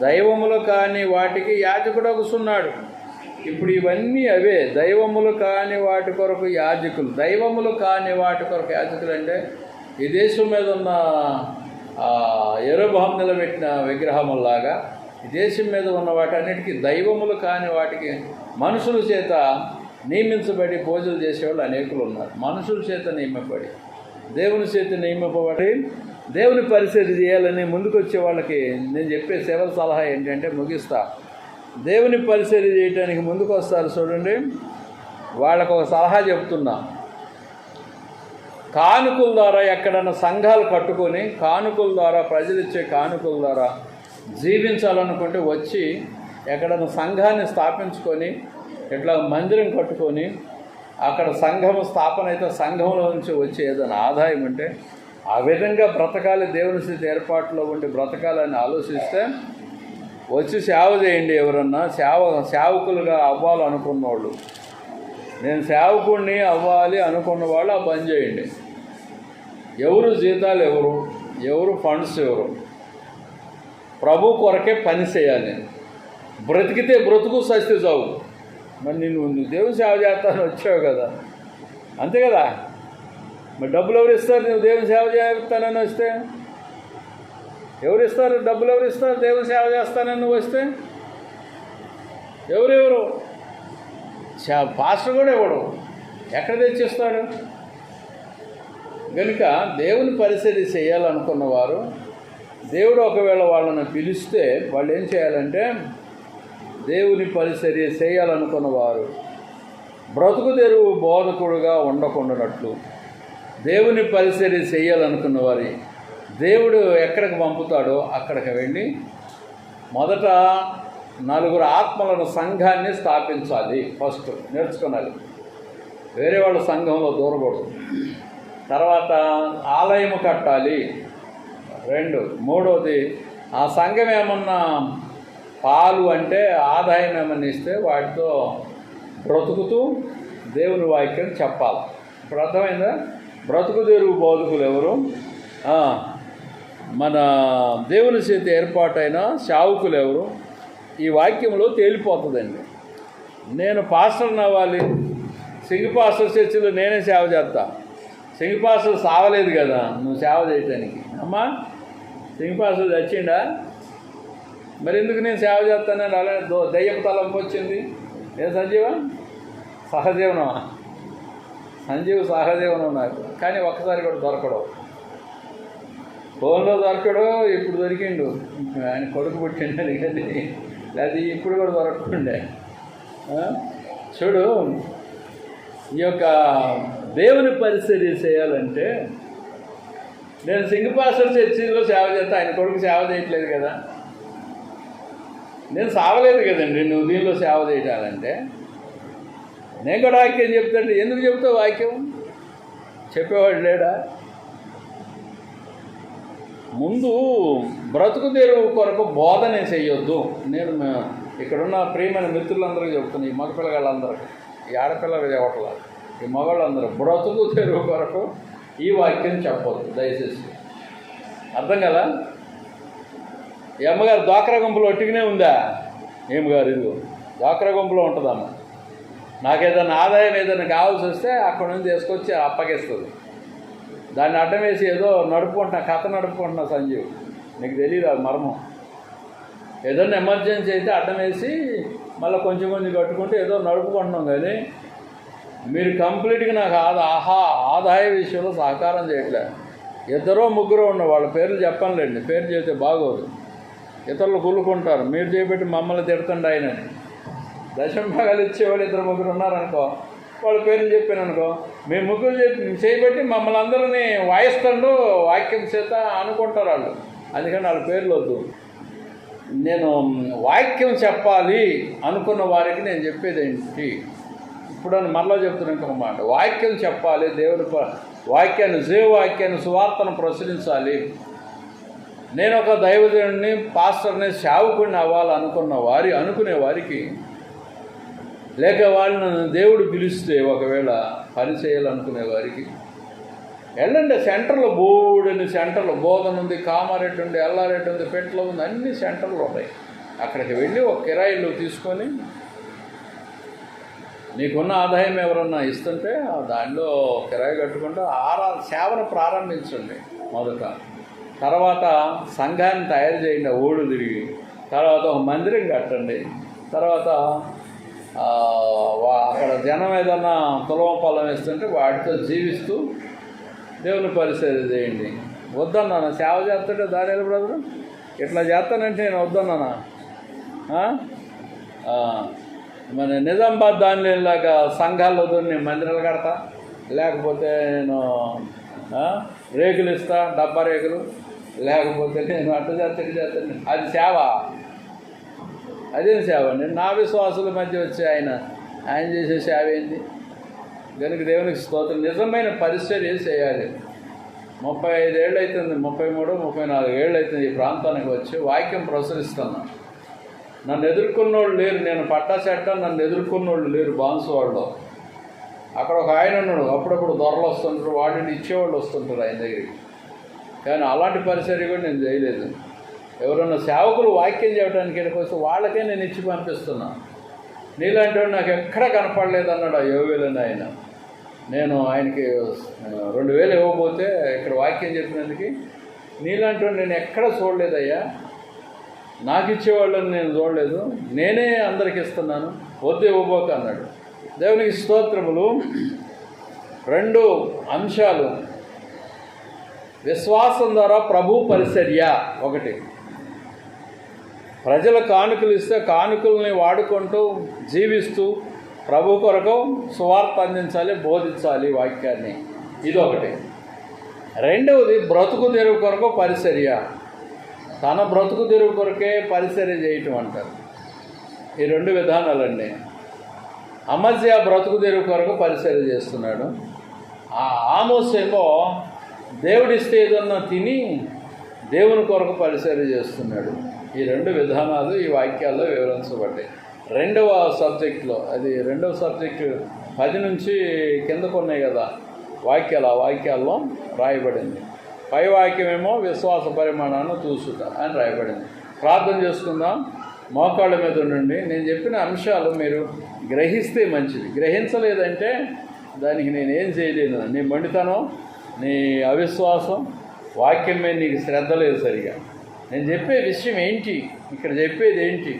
దైవములు కాని వాటికి యాజకుడగుచున్నాడు. ఇప్పుడు ఇవన్నీ అవే దైవములు కాని వాటి కొరకు యాజకులు. దైవములు కాని వాటి కొరకు యాజకులు అంటే ఈ దేశం మీద ఉన్న యరొబాము నిలబెట్టిన విగ్రహములాగా ఈ దేశం మీద ఉన్న వాటన్నిటికీ దైవములు కాని వాటికి మనుషుల చేత నియమించబడి పూజలు చేసేవాళ్ళు అనేకులు ఉన్నారు. మనుషుల చేత నియమబడి దేవుని చేత నియమింపబడి దేవుని పరిచర్య చేయాలని ముందుకు వచ్చే వాళ్ళకి నేను చెప్పే సేవల సలహా ఏంటంటే ముగిస్తా. దేవుని పరిచర్య చేయడానికి ముందుకు వస్తారు చూడండి, వాళ్ళకు ఒక సలహా చెప్తున్నా. కానుకల ద్వారా ఎక్కడన్నా సంఘాలు కట్టుకొని కానుకల ద్వారా ప్రజలు ఇచ్చే కానుకల ద్వారా జీవించాలనుకుంటే వచ్చి ఎక్కడన్నా సంఘాన్ని స్థాపించుకొని ఇట్లా మందిరం కట్టుకొని అక్కడ సంఘం స్థాపన అయితే సంఘంలో నుంచి వచ్చే ఏదైనా ఆదాయం ఉంటే ఆ విధంగా బ్రతకాలి, దేవుని స్థితి ఏర్పాటులో ఉండి బ్రతకాలని ఆలోచిస్తే వచ్చి సేవ చేయండి. ఎవరన్నా సేవకులుగా అవ్వాలనుకున్నవాళ్ళు, నేను సేవకుడిని అవ్వాలి అనుకున్న వాళ్ళు ఆ పని చేయండి. ఎవరు జీతాలు ఎవరు ఫండ్స్ ప్రభు కొరకే పని చేయాలి. బ్రతికితే బ్రతుకు, సస్తే చావు. మరి నువ్వు దేవుని సేవ చేస్తానని వచ్చావు కదా, అంతే కదా. మరి డబ్బులు ఎవరు ఇస్తారు? నువ్వు దేవుని సేవ చేస్తానని వస్తే ఎవరు ఇస్తారు? డబ్బులు ఎవరు ఇస్తారు? దేవుని సేవ చేస్తానని నువ్వు వస్తే ఎవరెవరు? పాస్టర్ కూడా ఇవ్వడు, ఎక్కడ తెచ్చిస్తాడు? కనుక దేవుని పరిచర్య చేయాలనుకున్నవారు, దేవుడు ఒకవేళ వాళ్ళని పిలిస్తే వాళ్ళు ఏం చేయాలంటే, దేవుని పరిచర్య చేయాలనుకున్నవారు బ్రతుకు తెరువు బోధకుడుగా ఉండకుండానట్లు దేవుని పరిచర్య చేయాలనుకున్న వారి దేవుడు ఎక్కడికి పంపుతాడో అక్కడికి వెళ్ళి మొదట 4 ఆత్మలను సంఘాన్ని స్థాపించాలి. ఫస్ట్ నేర్చుకోవాలి, వేరే వాళ్ళ సంఘంలో దూరకూడదు. తర్వాత ఆలయము కట్టాలి. 2, 3వది ఆ సంఘం ఏమన్నా పాలు అంటే ఆదాయం ఏమన్నా ఇస్తే వాటితో బ్రతుకుతూ దేవుని వాక్యం చెప్పాలి. ఇప్పుడు అర్థమైందా? బ్రతుకు తెరువు బోధకులు ఎవరు? మన దేవుని చేతి ఏర్పాటైన సేవకులు ఎవరు? ఈ వాక్యంలో తేలిపోతుందండి. నేను పాస్టర్ని అవ్వాలి, సింగ్ పాస్టర్ చర్చిలో నేనే సేవ చేస్తా. సింగ్ పాస్టర్ సావలేదు కదా నువ్వు సేవ చేయటానికి. అమ్మా, సింగ్ పాస్టర్ చచ్చిండా? మరి ఎందుకు నేను సేవ చేస్తానని అలా దయ్యపు తలంపు వచ్చింది? ఏ సంజీవ సహజీవనమా? సంజీవ్ సహజీవనం నాకు, కానీ ఒక్కసారి కూడా దొరకడు. ఫోన్లో దొరకడు, ఇప్పుడు దొరికిండు. ఆయన కొడుకు పుట్టిండని కానీ లేదా ఇప్పుడు కూడా దొరకకుండే. చూడు, ఈ యొక్క దేవుని పరిచర్య చేయాలంటే నేను సింగ్ పాస్టర్ చర్చిలో సేవ చేస్తా, ఆయన కొడుకు సేవ చేయట్లేదు కదా, నేను సావలేదు కదండి నువ్వు దీనిలో సేవ చేయాలంటే. నేను కూడా వాక్యం చెప్తాంటే ఎందుకు చెప్తావు? వాక్యం చెప్పేవాడు లేడా? ముందు బ్రతుకు తెరువు కొరకు బోధనే చెయ్యొద్దు. నేను ఇక్కడున్న ప్రియమైన మిత్రులందరికీ చెప్తున్నాను, ఈ మగపిల్లగాళ్ళందరికీ, ఈ ఆడపిల్లలు చెప్పట్ల, ఈ మగవాళ్ళందరూ బ్రతుకు తెరువు కొరకు ఈ వాక్యం చెప్పొద్దు దయచేసి. అర్థం కదా? ఈ అమ్మగారు డ్వాక్రా గుంపులో ఒట్టిగానే ఉందా? ఏమగారు ఇదిగో డ్వాక్రా గుంపులో ఉంటుందమ్మ. నాకు ఏదైనా ఆదాయం ఏదైనా కావాల్సి వస్తే అక్కడ నుంచి తీసుకొచ్చి అప్పగిస్తుంది. దాన్ని అడ్డం వేసి ఏదో కథ నడుపుకుంటున్నా సంజీవ్, నీకు తెలియదు అది మర్మం. ఏదైనా ఎమర్జెన్సీ అయితే అడ్డం వేసి మళ్ళీ కొంచెం కట్టుకుంటే ఏదో నడుపుకుంటున్నాం. కానీ మీరు కంప్లీట్గా నాకు ఆదాయ విషయంలో సహకారం చేయట్లేదు. 2 3 ఉన్న వాళ్ళ పేర్లు చెప్పనులేండి, పేరు చెబితే బాగోదు, ఇతరులు కుళ్ళుకుంటారు. మీరు చేయబెట్టి మమ్మల్ని తిడుతుండే ఆయనని. దశమ భాగాలు ఇచ్చేవాళ్ళు 2 3 ఉన్నారనుకో, వాళ్ళ పేర్లు చెప్పాను అనుకో, మేము ముగ్గురు చేయబెట్టి మమ్మల్ని అందరినీ వాయిస్తుండో వాక్యం చేత అనుకుంటారు వాళ్ళు. అందుకని వాళ్ళ పేర్లు వద్దు. నేను వాక్యం చెప్పాలి అనుకున్న వారికి నేను చెప్పేది ఏంటి, ఇప్పుడు మరలా చెప్తున్నాను ఇంకొక మాట. వాక్యం చెప్పాలి, దేవుడి వాక్యాన్ని, జీవవాక్యాన్ని, సువార్తను ప్రచురించాలి. నేను ఒక దైవజనుడిని, పాస్టర్ని, సేవకుడిని అనుకునే వారికి, లేక వాళ్ళని దేవుడు పిలిస్తే ఒకవేళ పని చేయాలనుకునే వారికి వెళ్ళండి. సెంటర్లో బోర్డుని సెంటర్లో బోధన ఉంది, కామారెడ్డి ఉంది, ఎల్లారెడ్డి ఉంది, పెంట్లో ఉంది, అన్ని సెంటర్లు ఉన్నాయి. అక్కడికి వెళ్ళి ఒక కిరాయిలు తీసుకొని నీకున్న ఆదాయం ఎవరన్నా ఇస్తుంటే దానిలో కిరాయి కట్టుకుంటూ సేవను ప్రారంభించండి మొదట. తర్వాత సంఘాన్ని తయారు చేయండి, ఓడు తిరిగి. తర్వాత ఒక మందిరం కట్టండి. తర్వాత అక్కడ జనం ఏదన్నా తులవ పొలం వేస్తుంటే వాటితో జీవిస్తూ దేవుని పరిచర్య చేయండి. వద్దన్నానా? సేవ చేస్తుంటే దాని బ్రదరు ఇట్లా చేస్తానంటే నేను వద్దన్నానా? మన నిజామాబాద్ దానిలాగా సంఘాల్లో నేను మందిరాలు కడతా, లేకపోతే నేను రేకులు ఇస్తా, డబ్బా రేకులు, లేకపోతే నేను అట్లా చేస్తాను. అది సేవ? అదేం సేవ అండి? నా విశ్వాసుల మధ్య వచ్చి ఆయన చేసే సేవ ఏంటి? కనుక దేవునికి స్తోత్రం. నిజమైన పరిచర్య చేయాలి. 35 ఏళ్ళు అవుతుంది, 33, 34 ఏళ్ళు అవుతుంది ఈ ప్రాంతానికి వచ్చి వాక్యం ప్రచురిస్తున్నాను. నన్ను ఎదుర్కొన్నోళ్ళు లేరు. నేను పట్టా చెట్ట నన్ను ఎదుర్కొన్నోళ్ళు లేరు. బాన్సువాడలో అక్కడ ఒక ఆయన ఉన్నాడు, అప్పుడప్పుడు దొరలు వస్తుంటారు, వాడిని ఇచ్చేవాళ్ళు వస్తుంటారు ఆయన దగ్గరికి. కానీ అలాంటి పరిచర్య కూడా నేను చేయలేదు. ఎవరన్నా సేవకులు వాక్యం చేయడానికి వెళ్ళిపోతే వాళ్ళకే నేను ఇచ్చి పంపిస్తున్నాను. నీలాంటి వాడు నాకు ఎక్కడ కనపడలేదు అన్నాడు ఆ యోవేలని ఆయన. నేను ఆయనకి 2000 ఇవ్వబోతే ఇక్కడ వాక్యం చెప్పినందుకు, నీలాంటి వాడు నేను ఎక్కడ చూడలేదయ్యా, నాకు ఇచ్చేవాళ్ళని నేను చూడలేదు, నేనే అందరికి ఇస్తున్నాను, వద్దు ఇవ్వబోక అన్నాడు. దేవునికి స్తోత్రములు. 2 అంశాలు విశ్వాసం ద్వారా ప్రభు పరిచర్య. 1, ప్రజల కానుకలు ఇస్తే కానుకల్ని వాడుకుంటూ జీవిస్తూ ప్రభు కొరకు సువార్త అందించాలి, బోధించాలి వాక్యాన్ని. ఇదొకటి. 2వది బ్రతుకు తెరువు కొరకు పరిచర్య. తన బ్రతుకు తెరువు కొరకే పరిచర్య చేయటం అంటారు. ఈ 2 విధానాలండి. అమజ్య బ్రతుకు తెరువు కొరకు పరిచర్య చేస్తున్నాడు. ఆమోస్ ఏమో దేవుడిస్తే ఏదన్నా తిని దేవుని కొరకు పరిచర్య చేస్తున్నాడు. ఈ 2 విధానాలు ఈ వాక్యాల్లో వివరించబడ్డాయి. 2వ సబ్జెక్టులో, అది 2వ సబ్జెక్టు 10 నుంచి కిందకు ఉన్నాయి కదా వాక్యాలు, ఆ వాక్యాల్లో రాయబడింది. పై వాక్యమేమో విశ్వాస పరిమాణాన్ని చూసుట అని రాయబడింది. ప్రార్థన చేసుకుందాం. మోకాళ్ళ మీద ఉండండి. నేను చెప్పిన అంశాలు మీరు గ్రహిస్తే మంచిది. గ్రహించలేదంటే దానికి నేనేం చేయలేను. నీ మొండితనం, నీ అవిశ్వాసం, వాక్యం మీద నీకు శ్రద్ధ లేదు సరిగా. నేను చెప్పే విషయం ఏంటి, ఇక్కడ చెప్పేది ఏంటి,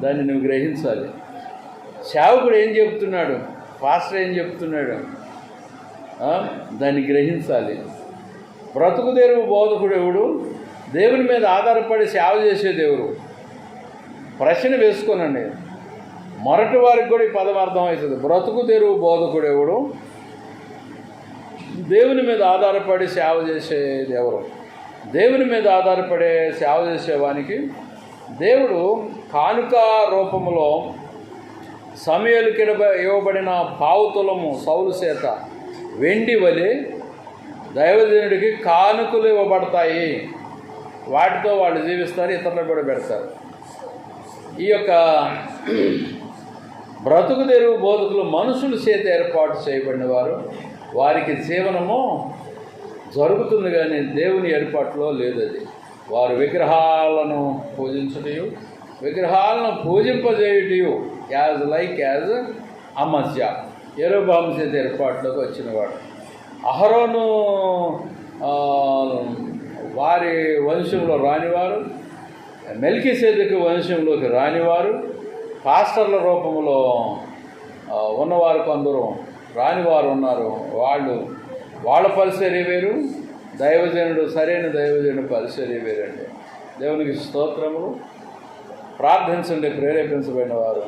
దాన్ని నువ్వు గ్రహించాలి. సేవకుడు ఏం చెప్తున్నాడు, పాస్టర్ ఏం చెప్తున్నాడు, దాన్ని గ్రహించాలి. బ్రతుకు తెరువు బోధకుడు ఎవడు? దేవుని మీద ఆధారపడి సేవ చేసే దేవుడు. ప్రశ్న వేసుకోనండి, మొరటి వారికి కూడా ఈ పదం అర్థమవుతుంది. బ్రతుకు తెరువు బోధకుడు ఎవడు? దేవుని మీద ఆధారపడి సేవ చేసేది ఎవరు? దేవుని మీద ఆధారపడే సేవ చేసేవానికి దేవుడు కానుక రూపంలో సమూయేలుకి ఇవ్వబడిన పావుతులము సౌలు చేత వెండి వలె దైవజనుడికి కానుకలు ఇవ్వబడతాయి. వాటితో వాళ్ళు జీవిస్తారు, ఇతరులకు కూడా పెడతారు. ఈ యొక్క బ్రతుకు తెరువు బోధకులు మనుషుల చేత ఏర్పాటు చేయబడిన వారు. వారికి జీవనము జరుగుతుంది కానీ దేవుని ఏర్పాటులో లేదు. అది వారు విగ్రహాలను పూజించుటయు విగ్రహాలను పూజింపజేయుటయు యాజ్ అమస్య యెరొబెయాము చేత ఏర్పాటులోకి వచ్చినవాడు. అహరోను వారి వంశంలో రానివారు, మెల్కీసెదెకు వంశంలోకి రానివారు, పాస్టర్ల రూపంలో ఉన్నవారు కొందరు రానివారు ఉన్నారు. వాళ్ళ పరిచర్య వేరు, దైవజనుడు సరైన దైవజనుడు పరిచర్య వేరండి. దేవునికి స్తోత్రములు. ప్రార్థించండి ప్రేరేపించబడిన వారు.